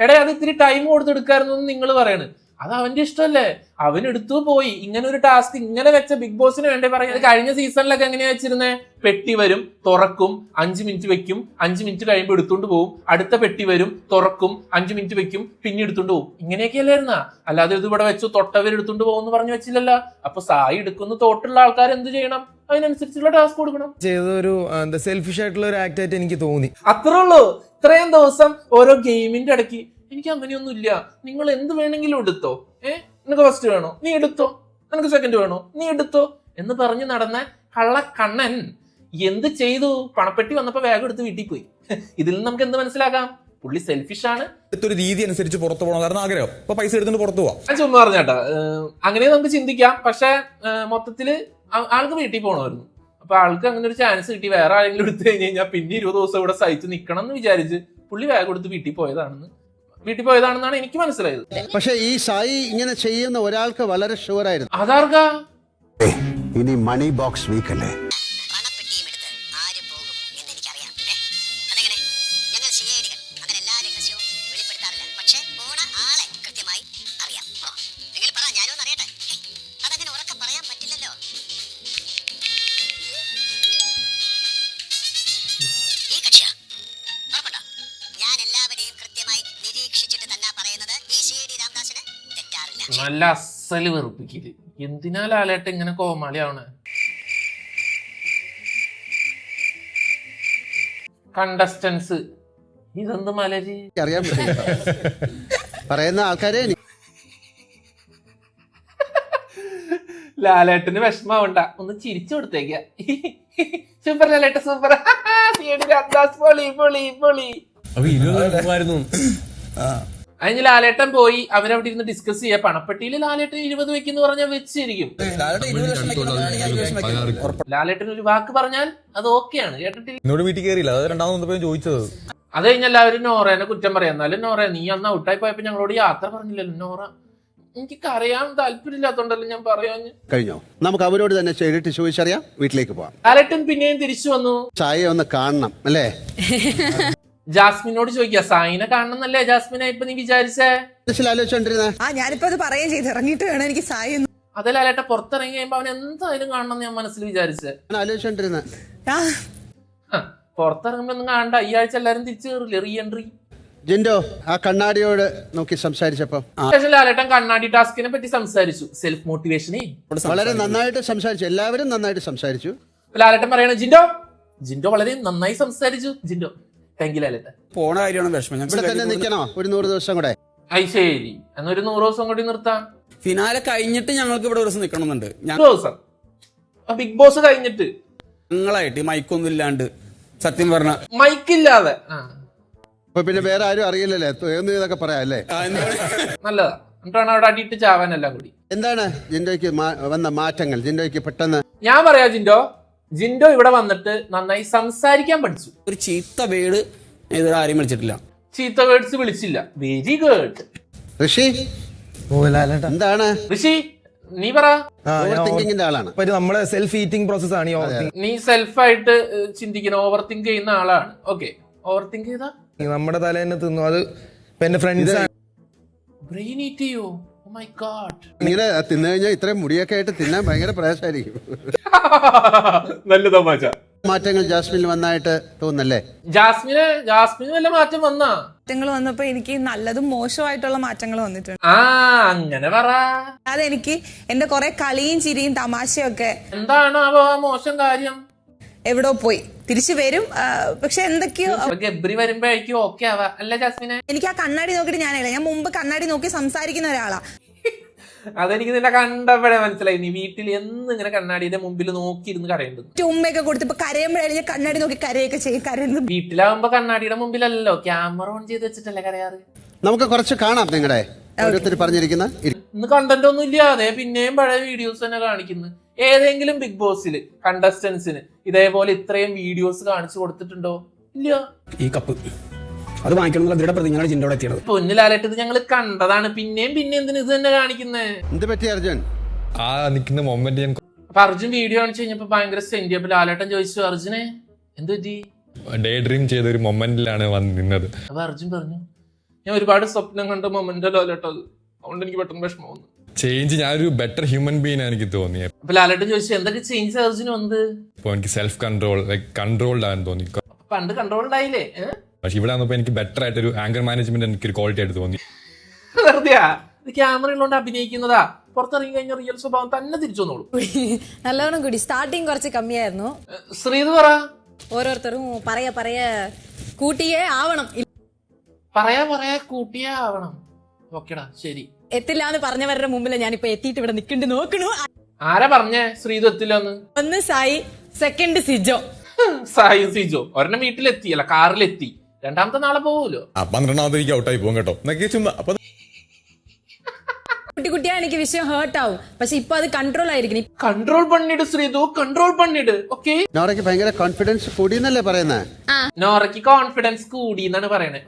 Speaker 1: എടേ, അത് ഇത്തിരി ടൈം കൊടുത്തെടുക്കായിരുന്നു എന്ന് നിങ്ങൾ പറയണ്. അത് അവന്റെ ഇഷ്ടമല്ലേ, അവൻ എടുത്തു പോയി. ഇങ്ങനെ ഒരു ടാസ്ക് ഇങ്ങനെ വെച്ച ബിഗ് ബോസിന് വേണ്ടി പറയുന്നത്. കഴിഞ്ഞ സീസണിലൊക്കെ എങ്ങനെയാ വെച്ചിരുന്നേ? പെട്ടി വരും, തുറക്കും, 5 മിനിറ്റ് വെക്കും, 5 മിനിറ്റ് കഴിയുമ്പോൾ എടുത്തോണ്ട് പോകും, അടുത്ത പെട്ടി വരും, തുറക്കും, 5 മിനിറ്റ് വെക്കും, പിന്നെ എടുത്തോണ്ട് പോകും. ഇങ്ങനെയൊക്കെ അല്ലായിരുന്നാ? അല്ലാതെ ഇത് ഇവിടെ വെച്ചു തൊട്ടവർ എടുത്തോണ്ട് പോകുമെന്ന് പറഞ്ഞു വെച്ചില്ലല്ലോ. അപ്പൊ സായി എടുക്കുന്ന തോട്ടുള്ള ആൾക്കാർ എന്ത് ചെയ്യണം? അതിനനുസരിച്ചുള്ള ടാസ്ക് കൊടുക്കണം.
Speaker 6: ചെയ്തൊരു സെൽഫിഷ് ആയിട്ടുള്ള ഒരു ആക്ട് ആയിട്ട് എനിക്ക് തോന്നി.
Speaker 1: അത്രേ ഉള്ളൂ. ഇത്രയും ദിവസം ഓരോ ഗെയിമിന്റെ ഇടയ്ക്ക് എനിക്ക് അങ്ങനെയൊന്നും ഇല്ല, നിങ്ങൾ എന്ത് വേണമെങ്കിലും എടുത്തോ, നിനക്ക് ഫസ്റ്റ് വേണോ നീ എടുത്തോ, നിനക്ക് സെക്കൻഡ് വേണോ നീ എടുത്തോ എന്ന് പറഞ്ഞ് നടന്ന കള്ളക്കണ്ണൻ എന്ത് ചെയ്തു? പണപ്പെട്ടി വന്നപ്പോ വേഗം എടുത്ത് വീട്ടിൽ പോയി. ഇതിൽ നിന്ന് നമുക്ക് എന്ത് മനസ്സിലാക്കാം? പുള്ളി സെൽഫിഷാണ്.
Speaker 8: ഒരു രീതി അനുസരിച്ച് പുറത്തു പോകണം ആഗ്രഹം. അപ്പൊ പൈസ എടുത്തിട്ട് പുറത്തു പോവാം.
Speaker 1: ഞാൻ ചുമ്മാ പറഞ്ഞേട്ടാ, അങ്ങനെ നമുക്ക് ചിന്തിക്കാം. പക്ഷെ മൊത്തത്തില് ആൾക്ക് വീട്ടിൽ പോകണമായിരുന്നു. അപ്പൊ ആൾക്ക് അങ്ങനെ ഒരു ചാൻസ് കിട്ടി. വേറെ ആരെങ്കിലും എടുത്തു കഴിഞ്ഞാൽ പിന്നെ 20 ദിവസം ഇവിടെ സഹിച്ച് നിക്കണം എന്ന് വിചാരിച്ച് പുള്ളി ബാഗ് കൊടുത്ത് വീട്ടിൽ പോയതാണെന്നാണ് എനിക്ക് മനസ്സിലായത്.
Speaker 4: പക്ഷെ ഈ സായി ഇങ്ങനെ ചെയ്യുന്ന ഒരാൾക്ക് വളരെ ഷുവറായിരുന്നു.
Speaker 1: അതാർക്കാ?
Speaker 4: ഇനി മണി ബോക്സ് വീക്ക് അല്ലേ?
Speaker 1: നല്ല അസല് വെറുപ്പിക്കല്. എന്തിനാ ലാലേട്ടൻ ഇങ്ങനെ കോമാളിയാവണേ? കണ്ടസ്റ്റൻസ് ഇതെന്ത് മലര്
Speaker 4: അറിയാൻ പറ്റില്ല പറയുന്ന ആൾക്കാരെ.
Speaker 1: ലാലേട്ടന് വിഷമാവണ്ട, ഒന്ന് ചിരിച്ചു കൊടുത്തേക്ക. സൂപ്പർ ലാലേട്ട, സൂപ്പർ. അതിന് ലാലേട്ടൻ പോയി അവരവിടെ ഇരുന്ന് ഡിസ്കസ് ചെയ്യാ. പണപ്പെട്ടിയിൽ ലാലേട്ടൻ 20 വെക്കുന്നു പറഞ്ഞാൽ വെച്ചിരിക്കും. ലാലേട്ടൻ ഒരു വാക്ക് പറഞ്ഞാൽ അത് ഓക്കെയാണ്. കേട്ടിട്ടില്ല,
Speaker 8: വീട്ടിൽ കയറിയില്ല. അത് രണ്ടാമത് ചോദിച്ചത്.
Speaker 1: അത് കഴിഞ്ഞ എല്ലാവരും നോറേനെ കുറ്റം പറയാം. എന്നാലും നോറ, നീ അന്ന് ഔട്ടായി പോയപ്പോ ഞങ്ങളോട് യാത്ര പറഞ്ഞില്ലല്ലോ. നോറ, എനിക്ക് അറിയാൻ താല്പര്യമില്ലാത്തോണ്ടല്ലോ ഞാൻ പറയാഞ്ഞ്.
Speaker 4: കഴിഞ്ഞോ? നമുക്ക് അവരോട് തന്നെ ചെയ്തിട്ട് ചോദിച്ചറിയാം. വീട്ടിലേക്ക് പോവാം.
Speaker 1: ലാലേട്ടൻ പിന്നെയും തിരിച്ചു വന്നു.
Speaker 4: ചായ ഒന്ന് കാണണം അല്ലേ?
Speaker 1: ജാസ്മിനോട് ചോദിക്കുക, സായിനെ കാണണമെന്നല്ലേ ജാസ്മിനെ ഇപ്പൊ നീ വിചാരിച്ചേ?
Speaker 5: ഞാനിപ്പോ അത് പറയുകയും ചെയ്ത് ഇറങ്ങിയിട്ട് വേണം എനിക്ക് സായി.
Speaker 1: അതേ ലാലേട്ട പുറത്തിറങ്ങി കഴിയുമ്പോ അവൻ എന്തായാലും കാണണം ഞാൻ മനസ്സിൽ വിചാരിച്ചേ. പുറത്തിറങ്ങുമ്പോ ഒന്നും കാണണ്ട. ഈ ആഴ്ച എല്ലാരും തിരിച്ചു കയറില്ലേ, റീ എൻട്രി.
Speaker 4: ജിൻഡോ ആ കണ്ണാടിയോട് നോക്കി സംസാരിച്ചപ്പോ
Speaker 1: ലാലേട്ടൻ കണ്ണാടി ടാസ്കിനെ പറ്റി സംസാരിച്ചു. സെൽഫ് മോട്ടിവേഷനെ
Speaker 4: വളരെ നന്നായിട്ട് സംസാരിച്ചു. എല്ലാവരും നന്നായിട്ട് സംസാരിച്ചു.
Speaker 1: ലാലേട്ടൻ പറയണ, ജിൻഡോ വളരെ നന്നായി സംസാരിച്ചു. ജിൻഡോ താങ്ക് യു ലാലേട്ടൻ.
Speaker 7: പോണ കാര്യമാണ് വിഷമം.
Speaker 4: ഇവിടെ തന്നെ നിൽക്കണോ ഒരു 100 ദിവസം കൂടെ?
Speaker 1: ശരി, എന്നൊരു 100 ദിവസം കൂടി നിർത്താം.
Speaker 7: ഫിനാലെ കഴിഞ്ഞിട്ട് ഞങ്ങൾക്ക് ഇവിടെ ഒരു ദിവസം നിൽക്കണമെന്നുണ്ട്.
Speaker 1: 100 ദിവസം ബിഗ് ബോസ് കഴിഞ്ഞിട്ട്
Speaker 7: ഞങ്ങളായിട്ട് മൈക്കൊന്നും ഇല്ലാണ്ട്, സത്യം പറഞ്ഞ
Speaker 1: മൈക്കില്ലാതെ.
Speaker 4: അപ്പൊ പിന്നെ വേറെ ആരും അറിയില്ലല്ലേ, ഇതൊക്കെ പറയാം അല്ലേ?
Speaker 1: നല്ലതാ. എന്നിട്ടാണ് അവിടെ അടിയിട്ട് ചാവാൻ എല്ലാം കൂടി.
Speaker 4: എന്താണ് ജിൻഡോയ്ക്ക് വന്ന മാറ്റങ്ങൾ? ജിൻഡോയ്ക്ക് പെട്ടെന്ന്
Speaker 1: ഞാൻ പറയാ, ജിൻഡോ ഇവിടെ വന്നിട്ട് നന്നായി സംസാരിക്കാൻ പഠിച്ചു.
Speaker 7: ഒരു ചീത്ത വേട് ഇതുവരെ ആരെയും വിളിച്ചിട്ടില്ല.
Speaker 1: ചീത്ത വേർഡ്സ് വിളിച്ചില്ല. Very good.
Speaker 4: ഋഷി എന്താണ്?
Speaker 1: ഋഷി നീ പറ.
Speaker 4: തിങ്കിങ്ങിന്റെ ആളാണ്.
Speaker 6: നമ്മുടെ സെൽഫ് ഈറ്റിംഗ് പ്രോസസ് ആണ്.
Speaker 1: നീ സെൽഫായിട്ട് ചിന്തിക്കുന്ന, ഓവർ തിങ്ക് ചെയ്യുന്ന ആളാണ്. ഓക്കെ, ഓവർ തിങ്ക് ചെയ്താ
Speaker 6: നമ്മുടെ തല തന്നെ തിന്നു. അത് എന്റെ ഫ്രണ്ട്സ്
Speaker 1: ബ്രെയിൻ ഈറ്റ് ചെയ്യോ? Oh my god.
Speaker 4: ഇങ്ങനെ തിന്നു കഴിഞ്ഞാൽ ഇത്രയും മുടിയൊക്കെ ആയിട്ട് തിന്നാൻ ഭയങ്കര പ്രയാസമായിരിക്കും.
Speaker 1: നല്ല തമാശ.
Speaker 4: മാറ്റങ്ങൾ ജാസ്മിനിൽ വന്നായിട്ട് തോന്നുന്നല്ലേ?
Speaker 1: ജാസ്മിന് വല്ല മാറ്റം വന്നാ?
Speaker 5: മാറ്റങ്ങൾ വന്നപ്പോ എനിക്ക് നല്ലതും മോശമായിട്ടുള്ള മാറ്റങ്ങൾ വന്നിട്ടുണ്ട്.
Speaker 1: അങ്ങനെ പറ.
Speaker 5: അതെനിക്ക് എന്റെ കുറെ കളിയും ചിരിയും തമാശയും ഒക്കെ.
Speaker 1: എന്താണ് മോശം കാര്യം?
Speaker 5: എവിടോ പോയി തിരിച്ചു വരും. പക്ഷെ എന്തൊക്കെയോ
Speaker 1: ഗബ്രി വരുമ്പോഴേക്കും ഓക്കെ ആവാ അല്ല ജാസ്മിനെ?
Speaker 5: എനിക്ക് ആ കണ്ണാടി നോക്കിയിട്ട് ഞാൻ മുമ്പ് കണ്ണാടി നോക്കി സംസാരിക്കുന്ന ഒരാളാ.
Speaker 1: അതെനിക്ക് നിന്നെ കണ്ടപ്പോഴേ മനസ്സിലായി. നീ വീട്ടിൽ എന്നിങ്ങനെ കണ്ണാടിയുടെ മുമ്പിൽ നോക്കിയിരുന്ന് കരയുന്നത്.
Speaker 5: ഉമ്മയൊക്കെ കൊടുത്തിപ്പോ കരയുമ്പോഴാണ് കണ്ണാടി നോക്കി കരയൊക്കെ ചെയ്യും. കരയുന്നത്
Speaker 1: വീട്ടിലാവുമ്പോ കണ്ണാടിയുടെ മുമ്പിലല്ലോ, ക്യാമറ ഓൺ ചെയ്ത് വെച്ചിട്ടല്ലേ കരയാറ്.
Speaker 4: നമുക്ക് കുറച്ച് കാണാം നിങ്ങളുടെ ഓരോരുത്തർ പറഞ്ഞിരിക്കുന്ന.
Speaker 1: ഇന്ന് കണ്ടന്റ് ഒന്നും ഇല്ല. അതെ, പിന്നെയും പഴയ വീഡിയോസ് തന്നെ കാണിക്കുന്നു. ഏതെങ്കിലും ബിഗ് ബോസില് കണ്ടസ്റ്റൻസിന് ഇതേപോലെ ഇത്രയും വീഡിയോസ് കാണിച്ചു കൊടുത്തിട്ടുണ്ടോ? ഇല്ല.
Speaker 7: ഈ കപ്പ് അത് വാങ്ങിക്കണം ദൃഢപ്രതിജ്ഞ ജിൻഡോടെ എത്തിയത്.
Speaker 1: പൊന്നിലാലായിട്ട് ഞങ്ങൾ കണ്ടതാണ്. പിന്നെയും എന്തിനു ഇത് തന്നെ കാണിക്കുന്നേ?
Speaker 4: എന്ത് പറ്റി അർജുൻ?
Speaker 8: ആ നിൽക്കുന്ന മൊമെന്റ് ഞാൻ
Speaker 1: അപ്പൊ അർജുൻ വീഡിയോ കാണിച്ചു കഴിഞ്ഞപ്പോ ഭയങ്കര സെന്റ്. അപ്പൊ ലാലേട്ടൻ ചോദിച്ചു, അർജുനെ എന്ത് പറ്റി?
Speaker 8: ഡേ ഡ്രീം ചെയ്ത ഒരു മൊമെന്റിലാണ് വന്ന് നിന്നത്.
Speaker 1: അപ്പൊ അർജുൻ പറഞ്ഞു, ഞാൻ ഒരുപാട് സ്വപ്നം കണ്ട മൊമെന്റ് ലാലേട്ടൻ, അതുകൊണ്ട് എനിക്ക് പെട്ടെന്ന് വിഷമം വന്നു.
Speaker 8: ചേഞ്ച്, ഞാനൊരു ബെറ്റർ ഹ്യൂമൻ ബീങ് എനിക്ക് തോന്നിയത്.
Speaker 1: അപ്പൊ ലാലേട്ടൻ ചോദിച്ചു, എന്തൊക്കെ ചേഞ്ച് അർജുന് വന്നത്?
Speaker 8: ഇപ്പൊ എനിക്ക് സെൽഫ് കൺട്രോൾ, കൺട്രോൾഡ് ആണെന്ന് തോന്നി.
Speaker 1: പണ്ട് കൺട്രോൾഡ് ആയില്ലേ?
Speaker 8: പക്ഷെ ഇവിടെ വന്നപ്പോ എനിക്ക് ബെറ്റർ ആയിട്ടൊരു ആങ്കർ മാനേജ്മെന്റ് എനിക്കൊരു ക്വാളിറ്റി ആയിട്ട് തോന്നി.
Speaker 1: വെറുതെയാ, ഇത് ക്യാമറ ഉള്ളതുകൊണ്ട് അഭിനയിക്കുന്നതാ. പുറത്തിറങ്ങി കഴിഞ്ഞ റിയൽ സ്വഭാവം തന്നെ തിരിച്ചു വന്നോളൂ.
Speaker 10: നല്ലവണ്ണം കൂടി. സ്റ്റാർട്ടിങ് കുറച്ച് കമ്മിയായിരുന്നു.
Speaker 1: ശ്രീത് പറ.
Speaker 10: ഓരോരുത്തരും പറയാ കൂട്ടിയേ ആവണം.
Speaker 1: പറയാ കൂട്ടിയേ ആവണം. ഓക്കെടാ, ശരി.
Speaker 10: എത്തില്ല എന്ന് പറഞ്ഞവരുടെ മുമ്പിൽ ഞാനിപ്പോ എത്തിയിട്ട് ഇവിടെ നിൽക്കണ്ട് നോക്കണു.
Speaker 1: ആരാ പറഞ്ഞേ ശ്രീതു എത്തില്ലെന്ന്?
Speaker 10: ഒന്ന് സായി, സെക്കൻഡ് സിജോ.
Speaker 1: സായും സിജോ ഒരെണ്ണം വീട്ടിലെത്തി, അല്ല കാറിലെത്തി. രണ്ടാമത്തെ നാളെ പോവുമല്ലോ.
Speaker 8: 12ാമത് എനിക്ക് ഔട്ടായി പോകും കേട്ടോ എന്നൊക്കെ ചുമ്മാ. അപ്പൊ
Speaker 10: കുട്ടി കുട്ടിയാ എനിക്ക് വിഷയം ഹേർട്ട് ആവും, പക്ഷെ ഇപ്പൊ അത് കൺട്രോൾ ആയിരിക്കും.
Speaker 1: കൺട്രോൾ പണിയിട് ശ്രീതു, കൺട്രോൾ പണിയിട്. ഓക്കെ,
Speaker 4: നോറയ്ക്ക് ഭയങ്കര കോൺഫിഡൻസ് കൂടിയെന്നല്ലേ പറയുന്നേ?
Speaker 1: നോറയ്ക്ക് കോൺഫിഡൻസ് കൂടി എന്നാണ് പറയണേ.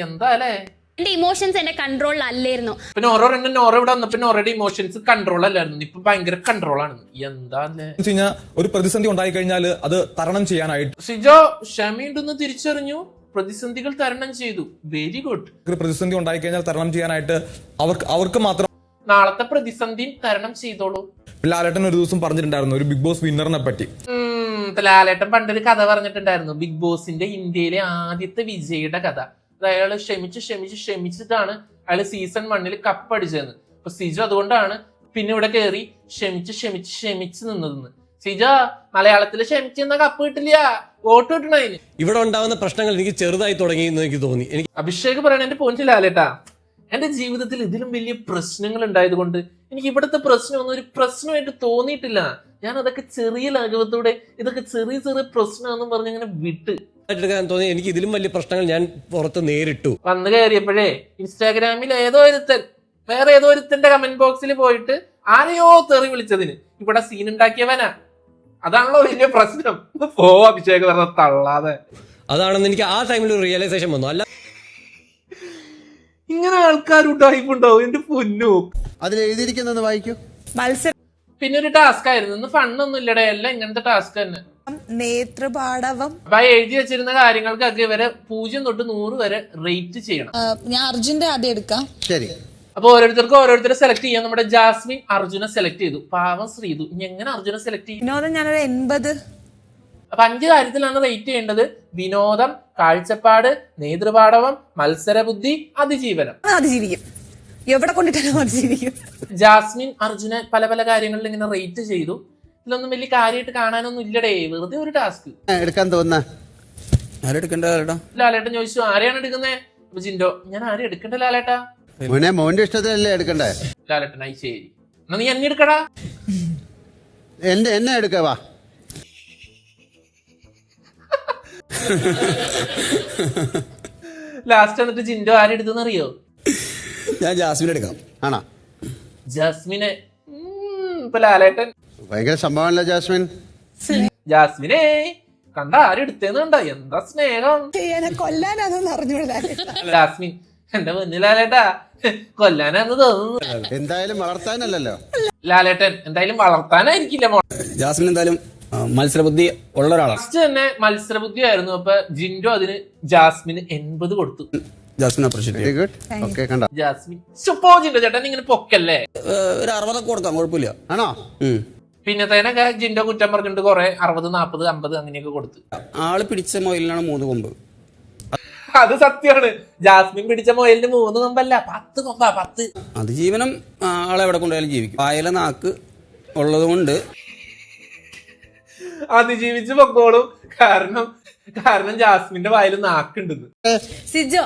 Speaker 1: എന്താ അല്ലേ,
Speaker 9: എന്റെ ഇമോഷൻസ് എന്റെ കൺട്രോളിൽ അല്ലായിരുന്നു.
Speaker 1: ഇപ്പൊ നോറ ഇവിടെ വന്നപ്പോ നോറയുടെ ഇമോഷൻസ് കൺട്രോൾ അല്ലായിരുന്നു, ഇപ്പൊ ഭയങ്കര കൺട്രോൾ ആണ്. എന്താ അല്ലേ,
Speaker 8: ഒരു പ്രതിസന്ധി ഉണ്ടായി കഴിഞ്ഞാൽ അത് തരണം ചെയ്യാനായിട്ട്
Speaker 1: സിജോ ക്ഷമയുണ്ടെന്ന് തിരിച്ചറിഞ്ഞു, പ്രതിസന്ധികൾ തരണം ചെയ്തു. Very good.
Speaker 8: ഒരു പ്രതിസന്ധി ഉണ്ടായി കഴിഞ്ഞാൽ തരണം ചെയ്യാനായിട്ട് അവർക്ക് മാത്രം
Speaker 1: നാളത്തെ പ്രതിസന്ധി തരണം ചെയ്തോളൂ.
Speaker 8: ലാലേട്ടൻ ഒരു ദിവസം പറഞ്ഞിട്ടുണ്ടായിരുന്നു ഒരു ബിഗ് ബോസ് വിന്നറിനെ പറ്റി.
Speaker 1: ലാലേട്ടൻ പണ്ടൊരു കഥ പറഞ്ഞിട്ടുണ്ടായിരുന്നു, ബിഗ് ബോസിന്റെ ഇന്ത്യയിലെ ആദ്യത്തെ വിജയിയുടെ കഥ. അയാള് ക്ഷമിച്ചിട്ടാണ് അയാള് സീസൺ 1 കപ്പടിച്ചതെന്ന്. അപ്പൊ സിജോ അതുകൊണ്ടാണ് പിന്നെ ഇവിടെ കയറി ക്ഷമിച്ച് നിന്നതെന്ന്. സിജോ മലയാളത്തില് ക്ഷമിച്ചെന്ന കപ്പ് കിട്ടില്ല, വോട്ട് കിട്ടണതിന്.
Speaker 6: ഇവിടെ ഉണ്ടാവുന്ന പ്രശ്നങ്ങൾ എനിക്ക് ചെറുതായി തുടങ്ങി എന്ന് എനിക്ക് തോന്നി.
Speaker 1: അഭിഷേക് പറയണ എന്റെ പോയിന്റ് ലാലേട്ടാ, എന്റെ ജീവിതത്തിൽ ഇതിലും വലിയ പ്രശ്നങ്ങൾ ഉണ്ടായത് കൊണ്ട് എനിക്ക് ഇവിടുത്തെ പ്രശ്നമൊന്നും ഒരു പ്രശ്നമായിട്ട് തോന്നിയിട്ടില്ല. ഞാൻ അതൊക്കെ ചെറിയ ലാഘവത്തോടെ ഇതൊക്കെ ചെറിയ പ്രശ്നമാണെന്നും പറഞ്ഞ് ഇങ്ങനെ വിട്ട്
Speaker 6: എടുക്കാൻ തോന്നി. എനിക്ക് ഇതിലും വലിയ പ്രശ്നങ്ങൾ ഞാൻ പുറത്ത് നേരിട്ടു.
Speaker 1: വന്നു കയറിയപ്പോഴേ ഇൻസ്റ്റാഗ്രാമിൽ വേറെ ഏതോ ഒരുത്തന്റെ കമന്റ് ബോക്സിൽ പോയിട്ട് ആരെയോ തെറി വിളിച്ചതിന് ഇവിടെ സീൻ ഉണ്ടാക്കിയവനാ. അതാണല്ലോ വലിയ പ്രശ്നം. അഭിഷേക് പറഞ്ഞ തള്ളാതെ.
Speaker 6: അതാണെന്ന് എനിക്ക് ആ ടൈമിൽ ഒരു റിയലൈസേഷൻ വന്നു. അല്ല,
Speaker 1: ഇങ്ങനെ ആൾക്കാരുണ്ടായിപ്പുണ്ടാവും എന്റെ പൊന്നു.
Speaker 4: അതിൽ എഴുതിയിരിക്കുന്നൊന്ന് വായിക്കൂ.
Speaker 10: മത്സരം,
Speaker 1: പിന്നെ ഒരു ടാസ്ക് ആയിരുന്നു, ഇന്ന് ഫണ്ണൊന്നും ഇല്ലടേ, എല്ലാം ഇങ്ങനത്തെ ടാസ്ക് തന്നെ.
Speaker 10: നേത്രപാടവം.
Speaker 1: അപ്പൊ എഴുതി വെച്ചിരുന്ന കാര്യങ്ങൾക്കൊക്കെ ഇവരെ 0 തൊട്ട് 100 വരെ റേറ്റ് ചെയ്യണം.
Speaker 5: ഞാൻ അർജുന്റെ ആദ്യം എടുക്കാം.
Speaker 4: ശരി,
Speaker 1: അപ്പൊ ഓരോരുത്തരെ സെലക്ട് ചെയ്യാൻ നമ്മുടെ ജാസ്മിൻ അർജുനെ സെലക്ട് ചെയ്തു. പാവം ശ്രീതു ഇനി എങ്ങനെ അർജുനെ സെലക്ട് ചെയ്യും?
Speaker 10: വിനോദം ഞാനൊരു 80.
Speaker 1: അപ്പൊ 5 കാര്യത്തിലാണ് റേറ്റ് ചെയ്യേണ്ടത്: വിനോദം, കാഴ്ചപ്പാട്, നേതൃപാടവം, മത്സരബുദ്ധി, അതിജീവനം.
Speaker 10: അതിജീവിക്കും, എവിടെ കൊണ്ടിട്ടാലും അതിജീവിക്കും.
Speaker 1: ജാസ്മിൻ അർജുനെ പല പല കാര്യങ്ങളിൽ ഇങ്ങനെ റേറ്റ് ചെയ്തു. ഇതിലൊന്നും വലിയ കാര്യമായിട്ട് കാണാനൊന്നും ഇല്ലടേ, വെറുതെ ഒരു ടാസ്ക്.
Speaker 4: എടുക്കാൻ തോന്നുന്ന
Speaker 1: ലാലേട്ടൻ ചോദിച്ചു ആരെയാണ് എടുക്കുന്നേ? അപ്പൊ ജിൻഡോ, ഞാൻ ആരും എടുക്കണ്ട ലാലേട്ടാ.
Speaker 4: മോന്റെ ഇഷ്ടത്തിലല്ലേ എടുക്കണ്ടേ?
Speaker 1: ലാലേട്ടൻ ആയി ശരി, എന്നാ നീ എന്നെ എടുക്കടാ.
Speaker 4: എന്നെ എടുക്കവാ.
Speaker 1: ലാസ്റ്റ് എന്നിട്ട് ജിൻഡോ ആരെടുത്തെന്ന് അറിയോ?
Speaker 7: ഞാൻ ജാസ്മിൻ എടുക്കാം.
Speaker 4: ആണോ?
Speaker 1: ജാസ്മിനെ. ഇപ്പൊ ലാലേട്ടൻ
Speaker 4: ഭയങ്കര സംഭവമല്ല ജാസ്മിൻ.
Speaker 1: ജാസ്മിനെ കണ്ട ആരെടുത്തേന്ന് കണ്ട, എന്താ സ്നേഹം.
Speaker 10: കൊല്ലാനാണെന്ന് അറിഞ്ഞൂടാ.
Speaker 1: ജാസ്മിൻ എന്റെ മുന്നിൽ ലാലേട്ടാ കൊല്ലാനാന്ന് തോന്നുന്നു.
Speaker 4: എന്തായാലും വളർത്താനല്ലല്ലോ
Speaker 1: ലാലേട്ടൻ, എന്തായാലും വളർത്താനായിരിക്കില്ല.
Speaker 7: ജാസ്മിൻ എന്തായാലും മത്സരബുദ്ധി ഉള്ള ഒരാളാണ്.
Speaker 1: ഫസ്റ്റ് തന്നെ മത്സരബുദ്ധി ആയിരുന്നു. അപ്പൊ ജിൻഡോ അതിന് ജാസ്മിന് 80 കൊടുത്തു.
Speaker 7: Jasmine appreciate.
Speaker 4: Very good. Okay, കണ്ടോ
Speaker 1: ജാസ്മിൻ സുപ്പോ ജിൻഡോ ചേട്ടൻ ഇങ്ങനെ പൊക്കല്ലേ.
Speaker 7: ഒരു 60 കൊടുക്കാം, കുഴപ്പമില്ല.
Speaker 4: ആണോ?
Speaker 1: പിന്നത്തേനൊക്കെ ജിൻഡോ കുറ്റം പറഞ്ഞിട്ട് കുറെ 60, 40, 50 അങ്ങനെയൊക്കെ കൊടുത്തു.
Speaker 7: ആള് പിടിച്ച മൊയിലിനാണ് 3 കൊമ്പ്.
Speaker 1: അത് സത്യമാണ്. ജാസ്മിൻ പിടിച്ച മൊയലിന് 3 കൊമ്പല്ല, 10 കൊമ്പാ. 10
Speaker 7: അതിജീവനം ആളെ എവിടെ കൊണ്ടുപോയാലും ജീവിക്കും. വായിലെ നാക്ക് ഉള്ളത് കൊണ്ട്
Speaker 1: അതിജീവിച്ച് പൊക്കോളും. കാരണം ജാസ്മിന്റെ വായിൽ നാക്കുണ്ടെന്ന്.
Speaker 10: സിജോ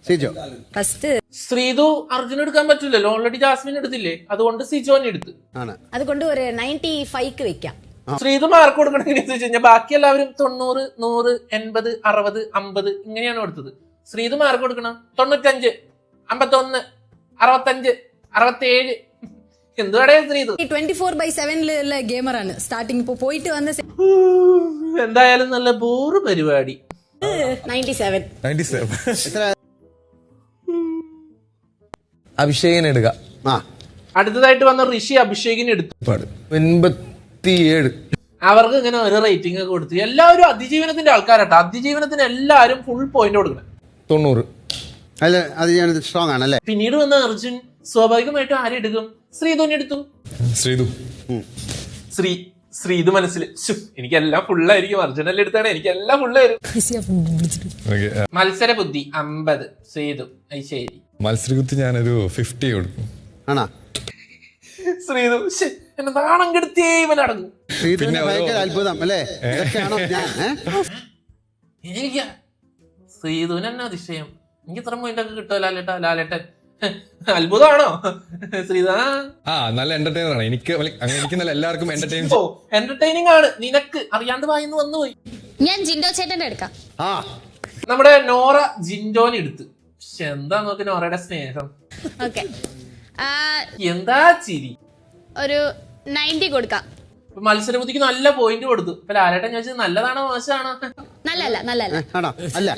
Speaker 4: സിജോ
Speaker 10: ഫസ്റ്റ്.
Speaker 1: ശ്രീതു അർജുൻ എടുക്കാൻ പറ്റില്ലല്ലോ, ഓൾറെഡി ജാസ്മിൻ എടുത്തില്ലേ, അതുകൊണ്ട് സിജോനെ എടുത്ത്.
Speaker 4: ആണ്.
Speaker 10: അതുകൊണ്ട് ഒരു 95 വെക്കാം.
Speaker 1: ശ്രീതു മാർക്ക് കൊടുക്കണമെന്ന് വെച്ച് കഴിഞ്ഞാൽ ബാക്കി എല്ലാവരും 90, 100, 80, 60, 50 ഇങ്ങനെയാണ് കൊടുത്തത്. ശ്രീതു മാർക്ക് കൊടുക്കണം 95, 51, 65, 67. എന്തുവാടേ ശ്രീതു?
Speaker 10: 24/7 ഗെയിമറാണ്. സ്റ്റാർട്ടിങ് ഇപ്പൊ പോയിട്ട് വന്ന
Speaker 1: എന്തായാലും നല്ല ബോറ് പരിപാടി.
Speaker 10: 97.
Speaker 8: അഭിഷേകിനെ എടുക്കാം.
Speaker 1: അടുത്തതായിട്ട് വന്ന ഋഷി അഭിഷേകിനെ എടുത്തു.
Speaker 8: 87.
Speaker 1: അവർക്ക് ഇങ്ങനെ ഒരു റേറ്റിംഗ് ഒക്കെ കൊടുത്തു. എല്ലാവരും അതിജീവനത്തിന്റെ ആൾക്കാരാട്ടോ. അതിജീവനത്തിന് എല്ലാവരും ഫുൾ പോയിന്റ് കൊടുക്കണം.
Speaker 8: 90.
Speaker 4: അല്ല, അത് ഞാൻ സ്ട്രോങ് ആണല്ലേ.
Speaker 1: പിന്നീട് വന്ന അർജുൻ സ്വാഭാവികമായിട്ടും ആരെടുക്കും? ശ്രീധുവിനെ എടുത്തു. ശ്രീധു മനസ്സിൽ എനിക്കെല്ലാം ഫുള്ളായിരിക്കും, അർജുനല്ലേ എടുത്താണ്, എനിക്കെല്ലാം ഫുള്ളായിരുന്നു. മത്സര ബുദ്ധി 50 ശ്രീധു. ശരി,
Speaker 8: മത്സരബുദ്ധി ഞാനൊരു 50 കൊടുക്കും.
Speaker 4: ആണോ?
Speaker 1: ശ്രീധു എന്നെ നാണം കെടുത്തിയേ ഇവനടങ്ങും.
Speaker 4: ശ്രീധുവിന്റെ ഭയങ്കര അത്ഭുതം അല്ലേ? ഇതൊക്കെയാണോ ഞാൻ?
Speaker 1: എനിക്കാ ശ്രീധുവിന് തന്നെ അതിശയം. എനിക്ക് ഇത്ര പോയിന്റൊക്കെ കിട്ടുമോ ലാലേട്ടൻ? അത്ഭുതമാണോ ശ്രീധ?
Speaker 8: നല്ല എന്റർടൈനർ ആണ്. എനിക്ക് നല്ല എല്ലാവർക്കും
Speaker 1: എന്റർടൈനിങ് ആണ്. നിനക്ക് അറിയാണ്ട് വായിന്ന് വന്നുപോയി.
Speaker 9: ഞാൻ ജിൻഡോ ചേട്ടന്റെ എടുക്കാം.
Speaker 1: നമ്മുടെ നോറ ജിൻഡോനെ എടുത്ത്. പക്ഷെ എന്താ നോക്കി നോറയുടെ സ്നേഹം,
Speaker 9: ഓക്കെ
Speaker 1: എന്താ ചിരി.
Speaker 9: ഒരു 90 കൊടുക്കാം.
Speaker 1: ഇപ്പൊ മത്സരബുദ്ധിക്ക് നല്ല പോയിന്റ് കൊടുത്തു. ഇപ്പൊ ലാലേട്ടൻ ചോദിച്ചത് നല്ലതാണോ മോശമാണോ?
Speaker 9: നല്ലല്ല.
Speaker 4: ആണോ? അല്ല,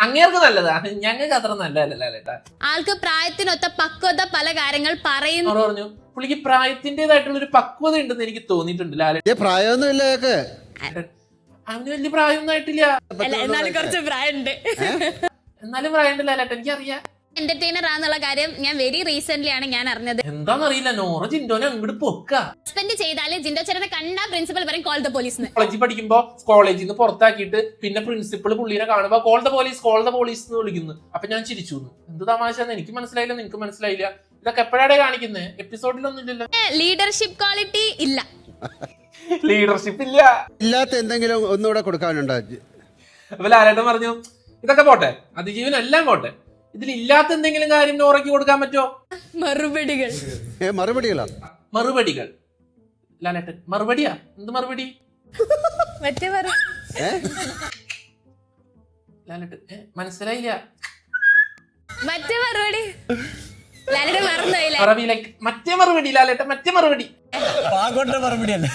Speaker 1: അങ്ങേർക്ക് നല്ലതാ, ഞങ്ങൾക്ക് അത്ര നല്ലതല്ല ലാലേട്ടാ.
Speaker 9: ആൾക്ക് പ്രായത്തിനൊത്ത പക്വത പല കാര്യങ്ങൾ പറയുന്നു.
Speaker 1: നോറ പറഞ്ഞു പുള്ളിക്ക് പ്രായത്തിന്റേതായിട്ടുള്ള ഒരു പക്വത ഉണ്ടെന്ന് എനിക്ക് തോന്നിയിട്ടുണ്ട് ലാലേട്ടൻ.
Speaker 4: പ്രായമൊന്നും ഇല്ല കേക്ക്.
Speaker 1: അവന് വലിയ പ്രായമൊന്നും ആയിട്ടില്ല,
Speaker 10: എന്നാലും കുറച്ച് പ്രായമുണ്ട്.
Speaker 1: എന്നാലും പ്രായമുണ്ട് ലാലേട്ടൻ, എനിക്കറിയാം.
Speaker 9: എന്റർടൈനർ ആണെന്നുള്ള കാര്യം ഞാൻ വെരി റീസെന്റ് ആണ് ഞാൻ അറിഞ്ഞത്.
Speaker 1: എന്താന്നറിയില്ല, നോറ ജിൻഡോനെ അങ്ങോട്ട് പൊക്ക.
Speaker 9: സസ്പെൻഡ് ചെയ്താല് ജിൻഡോ ചേട്ടനെ കണ്ടാ പ്രിൻസിപ്പൽ പറയും കോൾ ദ പോലീസ്.
Speaker 1: കോളേജിൽ പഠിക്കുമ്പോ കോളേജിൽ നിന്ന് പുറത്താക്കിയിട്ട് പിന്നെ പ്രിൻസിപ്പൾ പുള്ളിനെ കാണുമ്പോ കോൾ ദ പോലീസ് എന്ന് വിളിക്കുന്നു. അപ്പൊ ഞാൻ ചിരിച്ചു. എന്ത് തമാശന്ന് എനിക്ക് മനസ്സിലായില്ല, നിനക്ക് മനസ്സിലായില്ല. ഇതൊക്കെ എപ്പോഴാണ് കാണിക്കുന്നത്? എപ്പിസോഡിലൊന്നും ഇല്ലല്ലോ.
Speaker 9: ലീഡർഷിപ്പ് ക്വാളിറ്റി ഇല്ല.
Speaker 1: ലീഡർഷിപ്പ് ഇല്ല.
Speaker 4: ഇല്ലാത്ത എന്തെങ്കിലും ഒന്നുകൂടെ കൊടുക്കാനുണ്ടോ?
Speaker 1: അപ്പൊ ലാലേട്ടൻ പറഞ്ഞു ഇതൊക്കെ പോട്ടെ, അതിജീവനെല്ലാം പോട്ടെ, ഇതിലില്ലാത്ത എന്തെങ്കിലും കാര്യം നോറയ്ക്ക് കൊടുക്കാൻ പറ്റുമോ?
Speaker 10: മറുപടികൾ.
Speaker 1: മറുപടികൾ. ലാലേട്ടൻ മറുപടിയാ? എന്ത് മറുപടി?
Speaker 10: മറ്റേ
Speaker 1: ലാലേട്ടൻ മനസ്സിലായില്ല.
Speaker 9: മറ്റേ മറുപടി ലാലേട്ടൻ മറന്നുപോയില്ലേ?
Speaker 1: മറ്റേ മറുപടി ലാലേട്ടൻ, മറ്റേ മറുപടി.
Speaker 6: മറുപടി അല്ലേ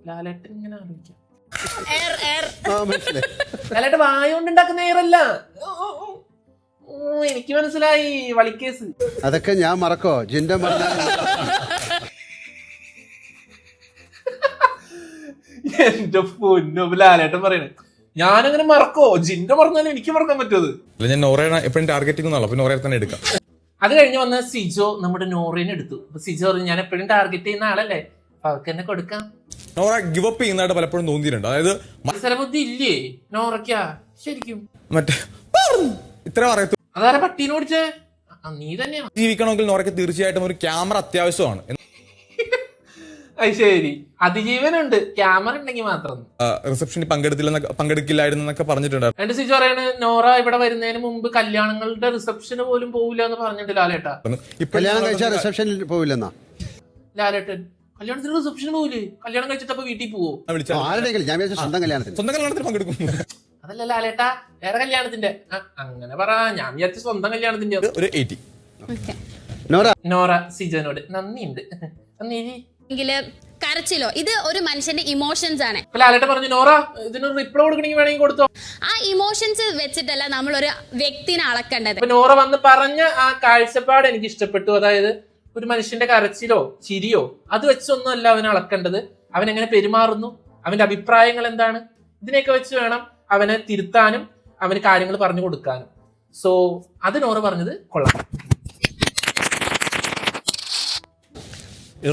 Speaker 1: ലാലേട്ടൻ ഇങ്ങനെ ആലോചിക്കാം.
Speaker 4: മനസ്സിലായി.
Speaker 1: ലാലേട്ടൻ വായ കൊണ്ടുണ്ടാക്കുന്ന എയറല്ല. എനിക്ക് മനസ്സിലായി, വളിക്കേസ്.
Speaker 4: അതൊക്കെ ഞാൻ മറക്കോ? ജിൻഡോ മറന്നാൽ
Speaker 1: എന്റെ പൊന്നു ലാലേട്ടൻ പറയണേ ഞാനങ്ങനെ മറക്കോ? ജിൻഡോ മറന്നാലും എനിക്ക് മറക്കാൻ പറ്റുമത്.
Speaker 8: ഞാൻ നോറയെ എപ്പോഴും ടാർഗറ്റ് ചെയ്യുന്നല്ലോ, അപ്പൊ നോറയെ തന്നെ എടുക്കാം.
Speaker 1: അത് കഴിഞ്ഞ് വന്ന സിജോ നമ്മുടെ നോറേനെ എടുത്തു. അപ്പൊ സിജോ പറഞ്ഞു ഞാൻ എപ്പോഴും ടാർഗറ്റ് ചെയ്യുന്ന ആളല്ലേ, അപ്പൊ അവർക്ക് തന്നെ കൊടുക്കാം.
Speaker 8: നോറ ഗിവ് അപ്പ് ചെയ്യുന്നതായിട്ട് പലപ്പോഴും തോന്നിയിട്ടുണ്ട്. അതായത്
Speaker 1: മത്സരബുദ്ധി ഇല്ലേ നോറയ്ക്കാ? ശരിക്കും
Speaker 8: മറ്റേ ഇത്ര പറയത്തു
Speaker 1: അതാരെ പട്ടീനെ ഓടിച്ചേ? നീ തന്നെയാ.
Speaker 8: ജീവിക്കണമെങ്കിൽ നോറയ്ക്ക് തീർച്ചയായിട്ടും ഒരു ക്യാമറ അത്യാവശ്യമാണ്.
Speaker 1: അത് ശരി, അതിജീവനുണ്ട്, ക്യാമറ ഉണ്ടെങ്കിൽ മാത്രം.
Speaker 8: റിസപ്ഷനിൽ പങ്കെടുക്കില്ലായിരുന്നു എന്നൊക്കെ പറഞ്ഞിട്ടുണ്ടായിരുന്നു.
Speaker 1: എന്റെ സിജോ പറയാണ് നോറ ഇവിടെ വരുന്നതിന് മുമ്പ് കല്യാണങ്ങളുടെ റിസപ്ഷന് പോലും പോവില്ല എന്ന് പറഞ്ഞിട്ട് ലാലേട്ടാ.
Speaker 4: കല്യാണം കഴിച്ചാൽ റിസപ്ഷനിൽ പോവില്ലെന്നാ?
Speaker 1: ലാലേട്ടൻ കല്യാണത്തിന് റിസപ്ഷന് പോവില്ലേ? കല്യാണം കഴിച്ചിട്ടപ്പോ വീട്ടിൽ പോവോ?
Speaker 4: ആരുടെയെങ്കിലും ഞാൻ വിചാരിച്ചു സ്വന്തം കല്യാണത്തിന്
Speaker 8: പങ്കെടുക്കും.
Speaker 1: അതല്ല ലാലേട്ടാ, വേറെ കല്യാണത്തിന്റെ. അങ്ങനെ പറ, ഞാൻ വിചാരിച്ച സ്വന്തം കല്യാണത്തിന്റെ.
Speaker 8: ഒരു 80.
Speaker 1: നോറ സിജോനോട് നന്ദിയുണ്ട്.
Speaker 9: എങ്കില് കരച്ചിലോ, ഇത് ഒരു മനുഷ്യന്റെ ഇമോഷൻസ് ആണ്.
Speaker 1: ലാലേട്ടൻ പറഞ്ഞു നോറ ഇതിനൊരു റിപ്ലൈ കൊടുക്കണമെങ്കിൽ വേണമെങ്കിൽ കൊടുത്തോ.
Speaker 9: ആ ഇമോഷൻസ് വെച്ചിട്ടല്ല നമ്മളൊരു വ്യക്തിനെ അളക്കേണ്ടത്.
Speaker 1: അപ്പൊ നോറ വന്ന് പറഞ്ഞ ആ കാഴ്ചപ്പാട് എനിക്ക് ഇഷ്ടപ്പെട്ടു. അതായത് ഒരു മനുഷ്യന്റെ കരച്ചിലോ ചിരിയോ അത് വെച്ചൊന്നും അല്ല അവനെ അളക്കേണ്ടത്, അവൻ എങ്ങനെ പെരുമാറുന്നു, അവന്റെ അഭിപ്രായങ്ങൾ എന്താണ്, ഇതിനെയൊക്കെ വെച്ച് വേണം അവനെ തിരുത്താനും അവന് കാര്യങ്ങൾ പറഞ്ഞു കൊടുക്കാനും. സോ അത് നോറ പറഞ്ഞത് കൊള്ളാം.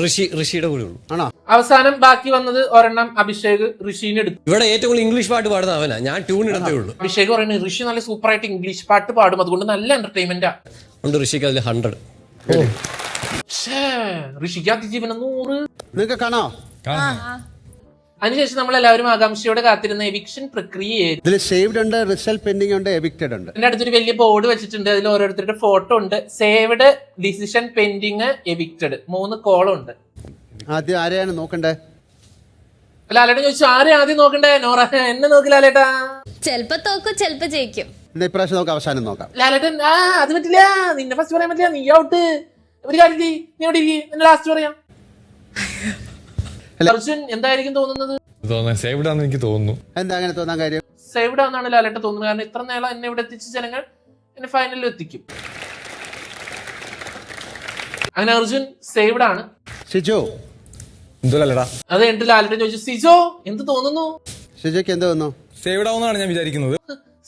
Speaker 6: ഋഷിയുടെ കൂടെ ഉള്ളൂ.
Speaker 4: ആണോ?
Speaker 1: അവസാനം ബാക്കി വന്നത് ഒരെണ്ണം അഭിഷേക് ഋഷിനെ എടുത്തു.
Speaker 6: ഇവിടെ ഏറ്റവും കൂടുതൽ ഇംഗ്ലീഷ് പാട്ട് പാടുന്ന അവനാ, ഞാൻ ട്യൂൺ ഇടത്തേ ഉള്ളൂ.
Speaker 1: അഭിഷേക് പറയുന്നത് ഋഷി നല്ല സൂപ്പർ ആയിട്ട് ഇംഗ്ലീഷ് പാട്ട് പാടും, അതുകൊണ്ട് നല്ല എന്റർടൈൻമെന്റാ.
Speaker 6: ഉണ്ട് ഋഷിക്ക് അതിൽ 100.
Speaker 1: ഋഷിക്ക് അതിജീവനം 100.
Speaker 4: നിങ്ങൾക്ക് കാണോ?
Speaker 1: അതിനുശേഷം നമ്മൾ എല്ലാവരും ആകാംക്ഷയോടെ കാത്തിരുന്ന എവിക്ഷൻ പ്രക്രിയയായിരുന്നു.
Speaker 4: ഇതിൽ സേവ്ഡ് ഉണ്ട്, റിസൾട്ട് പെൻഡിങ് ഉണ്ട്, എവിക്റ്റഡ് ഉണ്ട്.
Speaker 1: എന്റെ അടുത്തൊരു വലിയ ബോർഡ് വെച്ചിട്ടുണ്ട്, അതിൽ ഓരോരുത്തരുടെ ഫോട്ടോ ഉണ്ട്. Saved, decision pending, evicted, 3 column ഉണ്ട്.
Speaker 4: ആദ്യം ആരെയാണ് നോക്കണ്ടേ?
Speaker 1: ലാലേട്ടൻ ചോദിച്ചു ആരെ ആദ്യം നോക്കണ്ടേ? നോറ എന്നെ നോക്കി ലാലേട്ടാ.
Speaker 9: ചെലപ്പോ തോക്കും ചെലപ്പോ ജയിക്കും.
Speaker 4: എന്നാ ഇപ്രാവശ്യം നമുക്ക് അവസാനം നോക്കാം.
Speaker 1: ലാലേട്ടൻ അത് പറ്റില്ല, നിന്നെ ഫസ്റ്റ് പറയാൻ പറ്റില്ല, നീ ഔട്ട്. ഒരു കാര്യം ചെയ്യ്, നീ അവിടെ ഇരിക്കും, ലാസ്റ്റ് പറയാം. അർജുൻ എന്തായിരിക്കും തോന്നുന്നത്?
Speaker 8: സേവ്ഡ് ആണെന്ന് എനിക്ക് തോന്നുന്നു.
Speaker 4: എന്താ അങ്ങനെ തോന്നാൻ കാര്യം?
Speaker 1: സേവ്ഡ് ആണെന്നാണ് ലാലേട്ടൻ തോന്നുന്നത്. കാരണം ഇത്ര നേരം എന്നെ ഇവിടെ എത്തിച്ച ജനങ്ങൾ എന്നെ ഫൈനലിൽ എത്തിക്കും. അങ്ങനെ അർജുൻ സേവ്ഡ് ആണ്.
Speaker 4: ഷിജോ
Speaker 8: എന്തോലല്ലടാ.
Speaker 1: അത് കഴിഞ്ഞിട്ട് ലാലേട്ടൻ ചോദിച്ചു സിജോ എന്ത് തോന്നുന്നു?
Speaker 4: ഷിജോക്ക് എന്ത് തോന്നുന്നു?
Speaker 8: സേവ്ഡ് ആവുന്നതാണ് ഞാൻ വിചാരിക്കുന്നത്.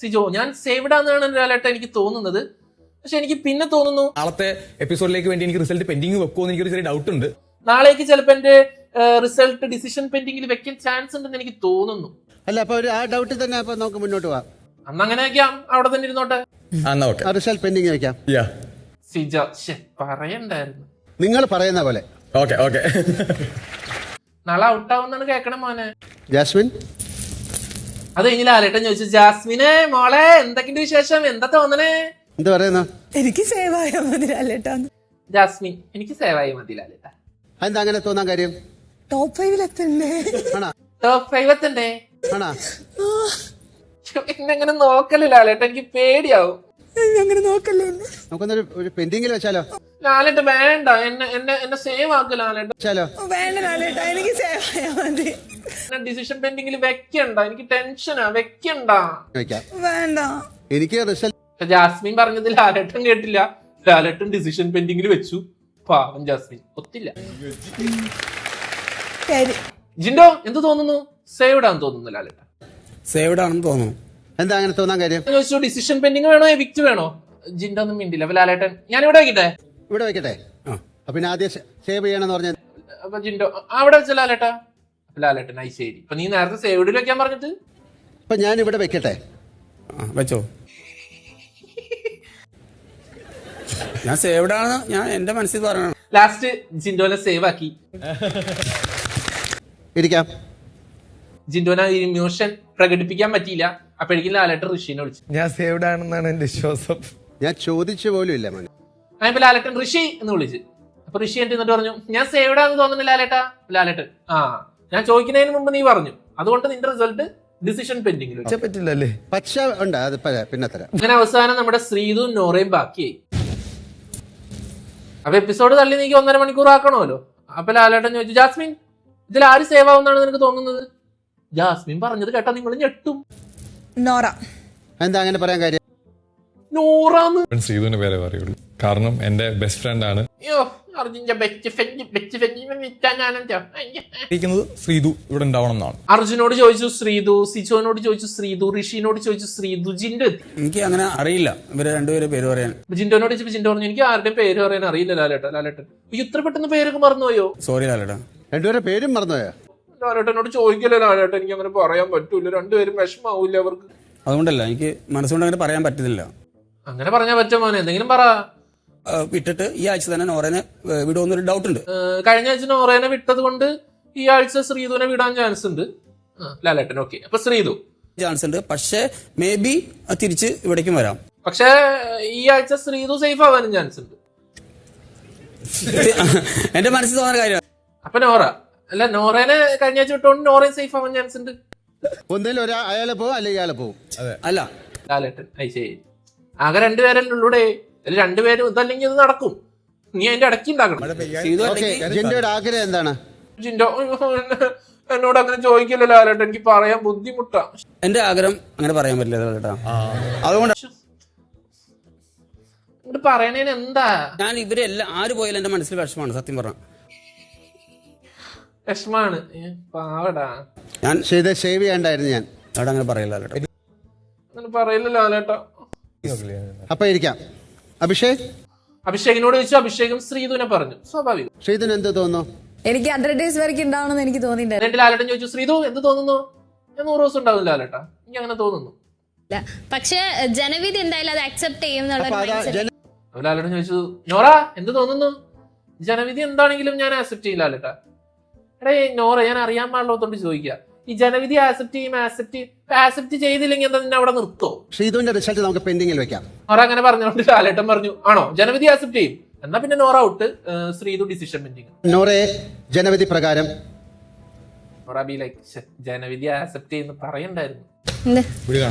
Speaker 1: സിജോ ഞാൻ സേവ്ഡ് ആണെന്നാണ് ലാലേട്ടൻ എനിക്ക് തോന്നുന്നത്. പക്ഷെ എനിക്ക് പിന്നെ തോന്നുന്നു
Speaker 8: നാളത്തെ എപ്പിസോഡിലേക്ക് വേണ്ടി എനിക്ക് റിസൾട്ട് പെൻഡിങ് വെക്കുമെന്ന് എനിക്കൊരു ചെറിയ ഡൗട്ട് ഉണ്ട്.
Speaker 1: നാളേക്ക് ചിലപ്പോ എന്റെ റിസൾട്ട് ഡിസിഷൻ പെൻഡിങ്ങിൽ വെക്കാൻ ചാൻസ് ഉണ്ടെന്ന് എനിക്ക് തോന്നുന്നു.
Speaker 4: അല്ല, അപ്പൊ ആ ഡൗട്ടിൽ തന്നെ അപ്പൊ നമുക്ക് മുന്നോട്ട് പോവാം.
Speaker 1: അന്ന് അങ്ങനെ വെക്കാം, അവിടെ തന്നെ ഇരുന്നോട്ടെ.
Speaker 4: റിസൾട്ട് പെൻഡിങ് വെക്കാം.
Speaker 1: സിജോ പറയണ്ടായിരുന്നു.
Speaker 4: നിങ്ങൾ പറയുന്ന പോലെ.
Speaker 1: നാളെ ഔട്ടാവുന്നാണ് കേക്കണം മോനെ.
Speaker 4: ജാസ്മിൻ
Speaker 1: അത് കഴിഞ്ഞ് ലാലേട്ടൻ ചോദിച്ചു ജാസ്മിനെ മോളെ എന്തൊക്കെയുണ്ട് വിശേഷം, എന്താ തോന്നണേ?
Speaker 4: എന്ത് പറയുന്നു?
Speaker 10: എനിക്ക് സേവ് ആയാൽ മതി ലാലേട്ടാ.
Speaker 1: ജാസ്മിൻ എനിക്ക് സേവായി മതി ലാലേട്ട.
Speaker 4: എന്താ അങ്ങനെ തോന്നാൻ കാര്യം?
Speaker 10: ടോപ്പ് 5 എത്തണ്ടേ?
Speaker 4: ആണോ?
Speaker 1: ടോപ്പ് 5 എത്തണ്ടേ?
Speaker 4: ആണോ?
Speaker 1: എന്നെ അങ്ങനെ നോക്കല്ലേ ലാലേട്ടൻ, എനിക്ക് പേടിയാവും.
Speaker 4: നമുക്കൊന്നൊരു ഒരു പെൻഡിങ്ങിൽ വെച്ചാലോ?
Speaker 1: ലാലേട്ടൻ വേണ്ട, എന്നെ സേവ് ആക്ക് ലാലേട്ടൻ.
Speaker 4: വെച്ചാലോ?
Speaker 5: വേണ്ട ലാലേട്ടാ, എനിക്ക് സേവ് ആയാ മതി.
Speaker 1: എന്നെ ഡിസിഷൻ പെൻഡിങ്ങിൽ വെക്കണ്ട, എനിക്ക് ടെൻഷനാ, വെക്കണ്ട.
Speaker 4: വെക്കാം.
Speaker 5: വേണ്ട.
Speaker 4: എനിക്ക് റിസൾട്ട്
Speaker 1: ജാസ്മിൻ പറഞ്ഞത് ലാലേട്ടൻ കേട്ടില്ല, ലാലേട്ടൻ ഡിസിഷൻ പെൻഡിങ്ങിൽ വെച്ചു. പാവം ജാസ്മിൻ ഒത്തില്ല. ജിൻഡോ എന്ത് തോന്നുന്നു? സേവ്ഡ് ആണെന്ന് തോന്നുന്നു ലാലേട്ടൻ.
Speaker 7: സേവ്ഡ് ആണെന്ന് തോന്നുന്നു.
Speaker 4: എന്താ അങ്ങനെ തോന്നാൻ കാര്യം?
Speaker 1: ചോദിച്ചു ഡിസിഷൻ പെൻഡിങ് വേണോ എവിക്റ്റ് വേണോ? ജിൻഡോ ഒന്നും മിണ്ടില്ല. അപ്പൊ ലാലേട്ടൻ ഞാൻ ഇവിടെ വെക്കട്ടെ?
Speaker 4: ഇവിടെ വെക്കട്ടെ. അപ്പൊ പിന്നെ ആദ്യം സേവ് ചെയ്യണമെന്ന് പറഞ്ഞ
Speaker 1: അപ്പൊ ജിൻഡോ അവിടെ വെച്ച ലാലേട്ടാ. ലാലേട്ടൻ ആയി ശരി. ഇപ്പൊ നീ നേരത്തെ സേവ്ഡിൽ വെക്കാൻ പറഞ്ഞിട്ട്
Speaker 4: അപ്പൊ ഞാൻ ഇവിടെ വെക്കട്ടെ?
Speaker 7: വെച്ചോ. ഞാൻ സേവ്ഡ് ആണെന്ന് ഞാൻ എന്റെ മനസ്സിൽ പറയണം.
Speaker 1: ലാസ്റ്റ് ജിൻഡോനെ സേവ് ആക്കി.
Speaker 4: ഇരിക്കാം.
Speaker 1: ജിൻഡോനെ ഇമോഷൻ പ്രകടിപ്പിക്കാൻ പറ്റിയില്ല. അപ്പോഴേക്കും ലാലേട്ടൻ ഋഷിനെ വിളിച്ചു.
Speaker 6: ഞാൻ സേവ്ഡ് ആണെന്നാണ് എന്റെ വിശ്വാസം.
Speaker 4: ഞാൻ ചോദിച്ചു പോലും ഇല്ല മോനെ.
Speaker 1: അതിപ്പോ ലാലേട്ടൻ ഋഷി എന്ന് വിളിച്ചു. അപ്പൊ ഋഷി എന്നിട്ട് പറഞ്ഞു ഞാൻ സേവ്ഡ് ആണെന്ന് തോന്നുന്നു ലാലേട്ടാ. ലാലേട്ടൻ ഞാൻ ചോദിക്കുന്നതിന് മുമ്പ് നീ പറഞ്ഞു, അതുകൊണ്ട് നിന്റെ റിസൾട്ട് ഡിസിഷൻ പെൻഡിങ്ങിൽ
Speaker 6: പറ്റില്ലല്ലേ?
Speaker 4: പച്ച ഉണ്ട്, അത് പിന്നെ തരാം.
Speaker 1: അങ്ങനെ അവസാനം നമ്മുടെ ശ്രീതു നോറയും ബാക്കിയായി. അപ്പൊ എപ്പിസോഡ് തള്ളി നീക്കി 1.5 മണിക്കൂർ ആക്കണമല്ലോ. അപ്പൊ ലാലേട്ടൻ ചോദിച്ചു ജാസ്മിൻ ഇതിൽ ആര് സേവ് ആവുന്നാണ് നിനക്ക് തോന്നുന്നത്? ജാസ്മിൻ പറഞ്ഞത് കേട്ടാ നിങ്ങൾ ഞെട്ടും.
Speaker 5: നോറ.
Speaker 4: എന്താ അങ്ങനെ പറയാൻ കാര്യം?
Speaker 1: നോറാന്ന്
Speaker 8: ശ്രീധുവിന് പേരെ പറയുള്ളൂ, കാരണം എന്റെ ബെസ്റ്റ് ഫ്രണ്ട് ആണ്.
Speaker 1: അയ്യോ അർജുന്റെ ബെസ്റ്റ്
Speaker 8: ശ്രീധു ഇവിടെ ഉണ്ടാവണം എന്നാണ്.
Speaker 1: അർജുനോട് ചോദിച്ചു ശ്രീതു, സിജോനോട് ചോദിച്ചു ശ്രീതു, ഋഷിനോട് ചോദിച്ചു ശ്രീതു, ജിൻഡോ എത്തി.
Speaker 7: എനിക്ക് അങ്ങനെ അറിയില്ല ഇവരെ രണ്ടുപേരെ പേര് പറയാൻ.
Speaker 1: ജിൻഡോനോട് ചോദിച്ചപ്പോ ജിൻഡോ പറഞ്ഞു എനിക്ക് ആരുടെയും പേര് പറയാൻ അറിയില്ല ലാലേട്ടൻ. ലാലേട്ടൻ ഇത്ര പെട്ടെന്ന് പേരൊക്കെ മറന്നുപോയോ?
Speaker 7: സോറി ലാലേട്ടാ.
Speaker 4: രണ്ടുപേരെ പേരും മറന്നുപോയോ?
Speaker 1: ലാലേട്ടനോട് ചോദിക്കല്ലോ ലാലേട്ടൻ, എനിക്ക് അങ്ങനെ പറയാൻ പറ്റൂല, രണ്ടുപേരും വിഷമാവൂല അവർക്ക്.
Speaker 7: അതുകൊണ്ടല്ല, എനിക്ക് മനസ്സുകൊണ്ട് അങ്ങനെ പറയാൻ പറ്റുന്നില്ല.
Speaker 1: അങ്ങനെ പറഞ്ഞാൽ പറ്റുമോ മോനെ? എന്തെങ്കിലും പറ.
Speaker 7: വിട്ടിട്ട് ഈ ആഴ്ച തന്നെ നോറനെ വിടുമെന്നൊരു ഡൗട്ട് ഉണ്ട്.
Speaker 1: കഴിഞ്ഞ ആഴ്ച നോറേനെ വിട്ടത് കൊണ്ട് ഈ ആഴ്ച ശ്രീധുവിനെ വിടാൻ ചാൻസ് ഉണ്ട്. ലാലേട്ടൻ ഓക്കെ. അപ്പൊ ശ്രീധു
Speaker 7: ചാൻസ് ഉണ്ട്, പക്ഷേ മേ ബി തിരിച്ച് ഇവിടേക്കും വരാം.
Speaker 1: പക്ഷേ ഈ ആഴ്ച ശ്രീധു സേഫ് ആവാനും ചാൻസ് ഉണ്ട്.
Speaker 7: എന്റെ മനസ്സിൽ തോന്നുന്ന കാര്യം.
Speaker 1: അപ്പൊ നോറ അല്ല, നോറേനെ കഴിഞ്ഞ ആഴ്ച വിട്ടോണ്ട് നോറയും സേഫ് ആവാൻ ചാൻസ് ഉണ്ട്.
Speaker 4: ഒന്നിൽ അയാളെ പോവും അല്ലെങ്കിൽ ഇയാളെ പോവും.
Speaker 7: അല്ല
Speaker 1: ലാലേട്ടൻ ശരി. ആകെ രണ്ടുപേരല്ലേ ഉള്ളൂടെ. അതിൽ രണ്ടുപേരും ഇതല്ലെങ്കിൽ ഇത് നടക്കും. നീ അതിന്റെ ഇടയ്ക്ക് ഉണ്ടാക്കണം.
Speaker 4: ജിൻഡോയുടെ ആഗ്രഹം എന്താണ്?
Speaker 1: ജിൻഡോ എന്നോട് അങ്ങനെ ചോദിക്കില്ല ലാലേട്ടൻ, എനിക്ക് പറയാൻ ബുദ്ധിമുട്ടാ.
Speaker 7: എന്റെ ആഗ്രഹം അങ്ങനെ പറയാൻ പറ്റില്ല കേട്ടാ. അതുകൊണ്ട്
Speaker 1: ഇങ്ങോട്ട് പറയണേന് എന്താ?
Speaker 7: ഞാൻ ഇവരെല്ലാം ആര് പോയാലും എന്റെ മനസ്സിൽ വിഷമാണ് സത്യം പറഞ്ഞ.
Speaker 1: വിഷമാണ് പാവടാ.
Speaker 7: ഞാൻ
Speaker 4: സേവ് ചെയ്യണ്ടായിരുന്നു ഞാൻ.
Speaker 7: അവിടെ അങ്ങനെ പറയില്ല കേട്ടോ.
Speaker 1: അങ്ങനെ പറയില്ല ലാലേട്ടാ.
Speaker 4: അപ്പൊ ഇരിക്കാം.
Speaker 1: അഭിഷേകിനോട് ചോദിച്ചു. അഭിഷേകും ശ്രീധുവിനെ പറഞ്ഞു. സ്വാഭാവികം.
Speaker 4: ശ്രീധുന് എന്ത് തോന്നുന്നു?
Speaker 10: എനിക്ക് 100 days വരെയൊക്കെ ഉണ്ടാവണമെന്ന് എനിക്ക് തോന്നിയിട്ടുണ്ട്.
Speaker 1: എന്നിട്ട് ലാലേട്ടൻ ചോദിച്ചു ശ്രീധു എന്ത് തോന്നുന്നു? ഞാൻ 100 ദിവസം ഉണ്ടാവും ലാലേട്ടാ, എനിക്ക് അങ്ങനെ തോന്നുന്നു.
Speaker 9: പക്ഷെ ജനവിധി എന്തായാലും അത് അക്സെപ്റ്റ് ചെയ്യും എന്നുള്ള
Speaker 1: ലാലേട്ടൻ ചോദിച്ചു നോറ എന്ത് തോന്നുന്നു? ജനവിധി എന്താണെങ്കിലും ഞാൻ ആക്സെപ്റ്റ് ചെയ്യും ലാലേട്ടാ. എടേ നോറ, ഞാൻ അറിയാൻ പാടില്ലാത്തോണ്ട് ചോദിക്കുക, ഈ ജനവിധി ആക്സെപ്റ്റ് ചെയ്തില്ലെങ്കിൽ എന്താ നിന്നെ അവിടെ നിർത്തോ?
Speaker 4: ശ്രീധുവിന്റെ റിസൾട്ട് നമുക്ക് പെൻഡിങ്ങിൽ വെക്കാം.
Speaker 1: നോറ അങ്ങനെ പറഞ്ഞുകൊണ്ട് ലാലേട്ടൻ പറഞ്ഞു ആണോ ജനവിധി ആക്സെപ്റ്റ് ചെയ്യും, എന്നാ പിന്നെ Nora out, Sreethu decision pending.
Speaker 4: നോറയെ ജനവിധി പ്രകാരം
Speaker 1: നോറ ബി ലൈക്ക് ജനവിധി ആക്സെപ്റ്റ് ചെയ്യുന്ന പറയണ്ടായിരുന്നു.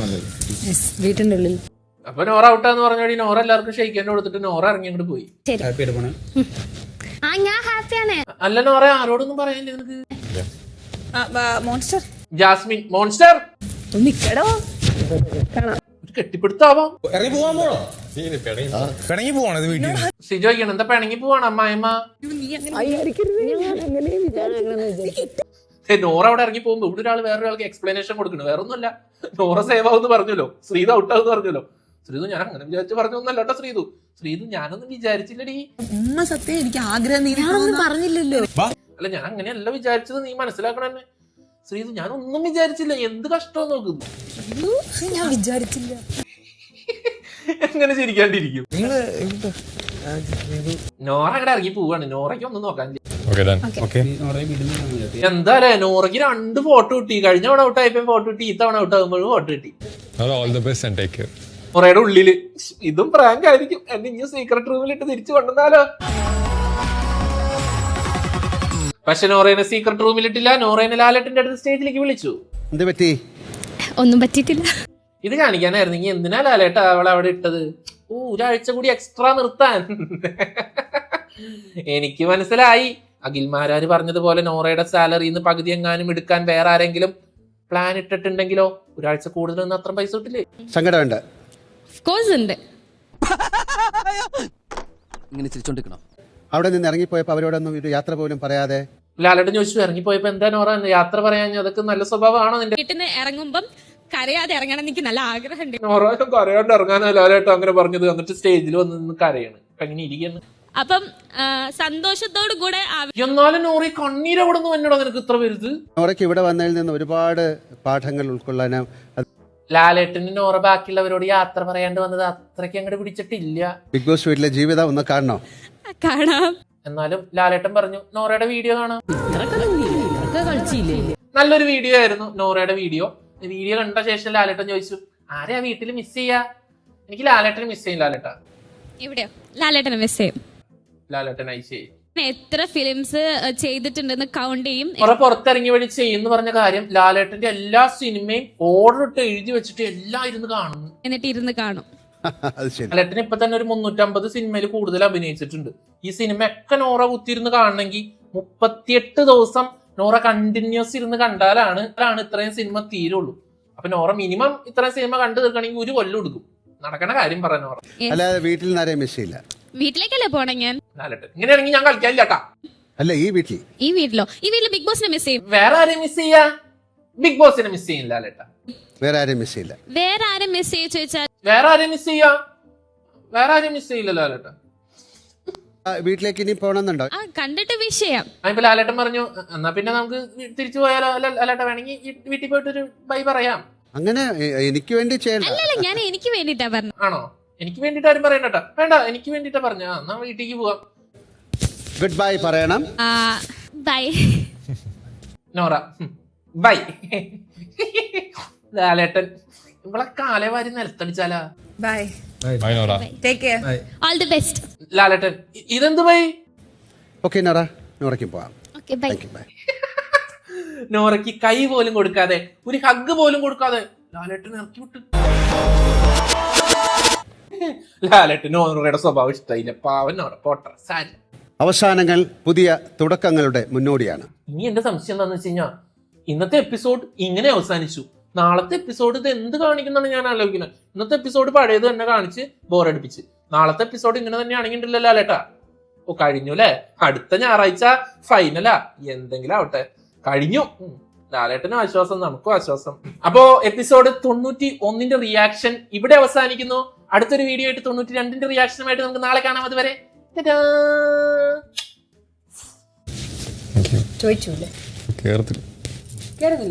Speaker 10: വീട്ടിന്റെ ഉള്ളിൽ
Speaker 1: അപ്പൊ നോറ ഔട്ടാന്ന് പറഞ്ഞോടി നോറ എല്ലാവർക്കും ഷെയ്ക്കാൻ കൊടുത്തിട്ട് നോറ ഇറങ്ങി അങ്ങോട്ട് പോയി.
Speaker 9: ഞാൻ ഹാപ്പിയാണ്.
Speaker 1: അല്ല നോറ ആരോടൊന്നും പറയാനില്ല നിനക്ക്.
Speaker 5: മോൺസ്റ്റർ.
Speaker 1: ജാസ്മിൻ മോൺസ്റ്റർ
Speaker 5: നിക്കടോ.
Speaker 1: ഒരു കെട്ടിപ്പിടുത്താവാം.
Speaker 8: പിണങ്ങി പോവാണ് വീട്ടിൽ.
Speaker 1: സിജോയ്ക്കാണ് എന്താ പിണങ്ങി പോവാണ് അമ്മായിമ്മ. നോറ അവിടെ ഇറങ്ങി പോകുമ്പോ ഇവിടെ ഒരാൾ വേറൊരാൾക്ക് എക്സ്പ്ലനേഷൻ കൊടുക്കണം. വേറെ ഒന്നുമല്ല, നോറ സേവ് ആവുന്ന് പറഞ്ഞല്ലോ, ശ്രീധു ഔട്ടാവെന്ന് പറഞ്ഞല്ലോ. ശ്രീധു ഞാൻ അങ്ങനെ വിചാരിച്ച് പറഞ്ഞൊന്നല്ല കേട്ടോ. ശ്രീധു ഞാനൊന്നും വിചാരിച്ചില്ലടി.
Speaker 5: ഉമ്മ സത്യം എനിക്ക് ആഗ്രഹം പറഞ്ഞില്ലല്ലോ.
Speaker 1: അല്ല ഞാൻ അങ്ങനെയല്ല വിചാരിച്ചത്, നീ മനസ്സിലാക്കണം എന്നെ. ശ്രീധു ഞാനൊന്നും വിചാരിച്ചില്ല. എന്ത് കഷ്ടം നോക്കുന്നു.
Speaker 5: ഞാൻ വിചാരിച്ചില്ല.
Speaker 1: എങ്ങനെ ചിരിക്കാണ്ടിരിക്കും. നോറ അങ്ങടെ ഇറങ്ങി പോവാണ്. നോറയ്ക്ക് ഒന്നും നോക്കാനില്ല. എന്തായാലേ നോറയ്ക്ക് 2 ഫോട്ടോ കിട്ടി. കഴിഞ്ഞ തവണ ഔട്ട് ആയപ്പോ ഫോട്ടോ കിട്ടി, ഈ തവണ ഔട്ട് ആകുമ്പോഴും ഫോട്ടോ കിട്ടി. നോറയുടെ ഉള്ളില് ഇതും പ്രാങ്ക് ആയിരിക്കും, എന്നെ ഇനി സീക്രട്ട് റൂമിലിട്ട് തിരിച്ചു കൊണ്ടുവന്നാലോ. പക്ഷെ നോറേനെ സീക്രട്ട് റൂമിലിട്ടില്ല. നോറേനെ ലാലേട്ടന്റെ അടുത്ത് സ്റ്റേജിലേക്ക് വിളിച്ചു.
Speaker 4: എന്ത് പറ്റി?
Speaker 9: ഒന്നും പറ്റിയിട്ടില്ല.
Speaker 1: ഇത് കാണിക്കാനായിരുന്നെങ്കിൽ എന്തിനാ ലാലേട്ട അവളെ അവിടെ ഇട്ടത്? ഒരാഴ്ച കൂടി എക്സ്ട്രാ നിർത്താൻ. എനിക്ക് മനസ്സിലായി. അഖിൽമാരാര് പറഞ്ഞതുപോലെ നോറയുടെ സാലറിന്ന് പകുതി എങ്ങാനും എടുക്കാൻ വേറെ ആരെങ്കിലും പ്ലാൻ ഇട്ടിട്ടുണ്ടെങ്കിലോ ഒരാഴ്ച കൂടുതലൊന്നും അത്ര പൈസ കിട്ടില്ലേ?
Speaker 4: സങ്കടമുണ്ട്.
Speaker 10: ഉണ്ട്.
Speaker 2: ഇങ്ങനെ ചിരിച്ചോണ്ടിരിക്കണം.
Speaker 4: അവിടെ നിന്ന് ഇറങ്ങിപ്പോയപ്പോ അവരോടൊന്നും ഒരു യാത്ര പോലും പറയാതെ
Speaker 1: ലാലേട്ടൻ ചോദിച്ചു ഇറങ്ങിപ്പോയപ്പോ എന്താ നോറ യാത്ര പറയാൻ? അതൊക്കെ നല്ല സ്വഭാവമാണോ നിന്റെ?
Speaker 10: വീട്ടിൽ ഇറങ്ങുമ്പം കരയാതെ ഇറങ്ങണം എനിക്ക് നല്ല ആഗ്രഹമുണ്ട്.
Speaker 1: നോറ കരയാണ്ട് ഇറങ്ങാനാ ലാലേട്ടൻ അങ്ങനെ പറഞ്ഞത്. എന്നിട്ട് സ്റ്റേജിൽ വന്ന് നിന്ന് കരയാണ്. എങ്ങനെ ഇരിക്കുന്നു?
Speaker 10: അപ്പം സന്തോഷത്തോടു കൂടെ
Speaker 1: എന്നാലും നോറി കണ്ണീരവിടെ നിന്ന് എന്നോട് നിനക്ക് ഇത്ര വരുത്?
Speaker 4: നോറയ്ക്ക് ഇവിടെ വന്നതിൽ നിന്ന് ഒരുപാട് പാഠങ്ങൾ ഉൾക്കൊള്ളാനും
Speaker 1: ലാലേട്ടന് നോറ ബാക്കിയുള്ളവരോട് യാത്ര പറയാണ്ട് വന്നത് അത്രയ്ക്ക് അങ്ങോട്ട് പിടിച്ചിട്ടില്ല.
Speaker 4: ബിഗ് ബോസ് വീട്ടിലെ ജീവിതം ഒന്ന് കാണണോ?
Speaker 10: കാണാം.
Speaker 1: എന്നാലും ലാലേട്ടൻ പറഞ്ഞു നോറയുടെ വീഡിയോ കാണാം. നല്ലൊരു വീഡിയോ ആയിരുന്നു നോറയുടെ വീഡിയോ. വീഡിയോ കണ്ട ശേഷം ലാലേട്ടൻ ചോദിച്ചു ആരെയാ വീട്ടിൽ മിസ് ചെയ്യാ? എനിക്ക് ലാലേട്ടനെ മിസ് ചെയ്യും. ലാലേട്ട
Speaker 10: ഇവിടെയോ? ലാലേട്ടനെ മിസ് ചെയ്യും.
Speaker 1: ലാലേട്ടൻ ഐസ് ചെയ്യും.
Speaker 10: എത്ര ഫിലിംസ് ചെയ്തിട്ടുണ്ടെന്ന് കൗണ്ട് ചെയ്യും.
Speaker 1: കുറെ പുറത്തിറങ്ങി വഴി ചെയ്യുന്ന പറഞ്ഞ കാര്യം ലാലേട്ടന്റെ എല്ലാ സിനിമയും ഓർഡർ ഇട്ട് എഴുതി വെച്ചിട്ട് എല്ലാം ഇരുന്ന് കാണുന്നു.
Speaker 10: എന്നിട്ട് ഇരുന്ന് കാണും.
Speaker 4: അത് ശരി.
Speaker 1: ലാലേട്ടൻ ഇപ്പൊ തന്നെ ഒരു 350 സിനിമയിൽ കൂടുതൽ അഭിനയിച്ചിട്ടുണ്ട്. ഈ സിനിമയൊക്കെ നോറ കുത്തിയിരുന്ന് കാണണമെങ്കിൽ 38 ദിവസം നോറ കണ്ടിന്യൂസ് ഇരുന്ന് കണ്ടാലാണ് ഇത്രയും സിനിമ തീരുള്ളൂ. അപ്പൊ നോറ മിനിമം ഇത്രയും സിനിമ കണ്ടു തീർക്കണമെങ്കിൽ 1 കൊല്ലം എടുക്കും. നടക്കണ കാര്യം പറ നോറ.
Speaker 4: അല്ലാതെ വീട്ടിൽ നിന്ന് ആരെയും മിസ് ചെയ്യില്ല.
Speaker 10: വീട്ടിലേക്കല്ലേ പോണേ ഞാൻ?
Speaker 1: ലാലേട്ടൻ ഇങ്ങനെയാണെങ്കിൽ ഞാൻ കളിക്കാനില്ലാട്ടാ.
Speaker 4: അല്ല ഈ വീട്ടിൽ
Speaker 10: ബിഗ് ബോസിനെ മിസ് ചെയ്യും.
Speaker 1: വേറെ ആരെയും മിസ് ചെയ്യാ? ബിഗ് ബോസിനെ മിസ് ചെയ്യും ലാലേട്ട.
Speaker 4: വേറെ ആരെയും മിസ് ചെയ്യില്ല.
Speaker 10: വേറെ ആരും മിസ് ചെയ്യ ചോദിച്ചാൽ
Speaker 1: വേറെ ആരെയും മിസ് ചെയ്യാ? വേറെ ആരെയും മിസ് ചെയ്യില്ല ലാലേട്ട.
Speaker 4: വീട്ടിലേക്ക് ഇനി പോകണമെന്നുണ്ടോ?
Speaker 10: കണ്ടിട്ട് വിഷ് ചെയ്യാം.
Speaker 1: ഇപ്പൊ ലാലേട്ടൻ പറഞ്ഞു എന്നാ പിന്നെ നമുക്ക് തിരിച്ചു പോയാലോ? ലാലേട്ട വേണമെങ്കിൽ വീട്ടിൽ പോയിട്ടൊരു ബൈ പറയാം.
Speaker 4: അങ്ങനെ എനിക്ക് വേണ്ടി ചെയ്യണ്ട.
Speaker 10: അല്ലല്ല, ഞാൻ എനിക്ക് വേണ്ടിട്ടാ പറഞ്ഞു.
Speaker 1: ആണോ? എനിക്ക് വേണ്ടിട്ട് ആരും പറയണ്ടട്ടാ. വേണ്ട, എനിക്ക് വേണ്ടിട്ടാ പറഞ്ഞ. എന്നാ വീട്ടിലേക്ക് പോവാം.
Speaker 4: ഗുഡ് ബൈ പറയണം.
Speaker 10: Bye
Speaker 9: Nora. ബൈ. ലാലേട്ടൻ ഇവളെ കാലേ വാരി നിലത്തടിച്ചാലാ.
Speaker 5: Bye.
Speaker 8: Bye Nora.
Speaker 5: Take care.
Speaker 10: All the best.
Speaker 9: Lalettan ഇതെന്ത് ബൈ?
Speaker 4: ഓക്കെ നോറ, നോറയ്ക്ക് പോവാം.
Speaker 10: Okay bye.
Speaker 4: Thank you, bye.
Speaker 9: നോറയ്ക്ക് കൈ പോലും കൊടുക്കാതെ, ഒരു ഹഗ് പോലും കൊടുക്കാതെ ലാലേട്ടൻ ഇറക്കി വിട്ടു. ലാലേട്ടൻ നോറയുടെ സ്വഭാവം ഇഷ്ടമായില്ല. പാവൻ നോറ പോട്ട സാരി.
Speaker 4: അവസാനങ്ങൾ പുതിയ തുടക്കങ്ങളുടെ മുന്നോടിയാണ്.
Speaker 9: ഇനി എന്റെ സംശയം എന്താണെന്ന് വെച്ച് കഴിഞ്ഞാൽ, ഇന്നത്തെ എപ്പിസോഡ് ഇങ്ങനെ അവസാനിച്ചു. നാളത്തെ എപ്പിസോഡ് ഇത് എന്ത് കാണിക്കുന്നതാണ് ഞാൻ ആലോചിക്കുന്നത്. ഇന്നത്തെ എപ്പിസോഡ് പഴയത് തന്നെ കാണിച്ച് ബോറടിപ്പിച്ച്. നാളത്തെ എപ്പിസോഡ് ഇങ്ങനെ തന്നെ ആണെങ്കിണ്ടല്ലോ ലാലേട്ടാ. ഓ കഴിഞ്ഞു അല്ലേ? അടുത്ത ഞായറാഴ്ച ഫൈനലാ. എന്തെങ്കിലും ആവട്ടെ, കഴിഞ്ഞു. ലാലേട്ടനും ആശ്വാസം, നമുക്കും ആശ്വാസം. അപ്പോ എപ്പിസോഡ് 91 റിയാക്ഷൻ ഇവിടെ അവസാനിക്കുന്നു. അടുത്തൊരു വീഡിയോ ആയിട്ട് 92 റിയാക്ഷനുമായിട്ട് നമുക്ക് നാളെ കാണാം. അതുവരെ
Speaker 5: ചോദിച്ചൂല്ലേ?
Speaker 8: കേരളത്തിൽ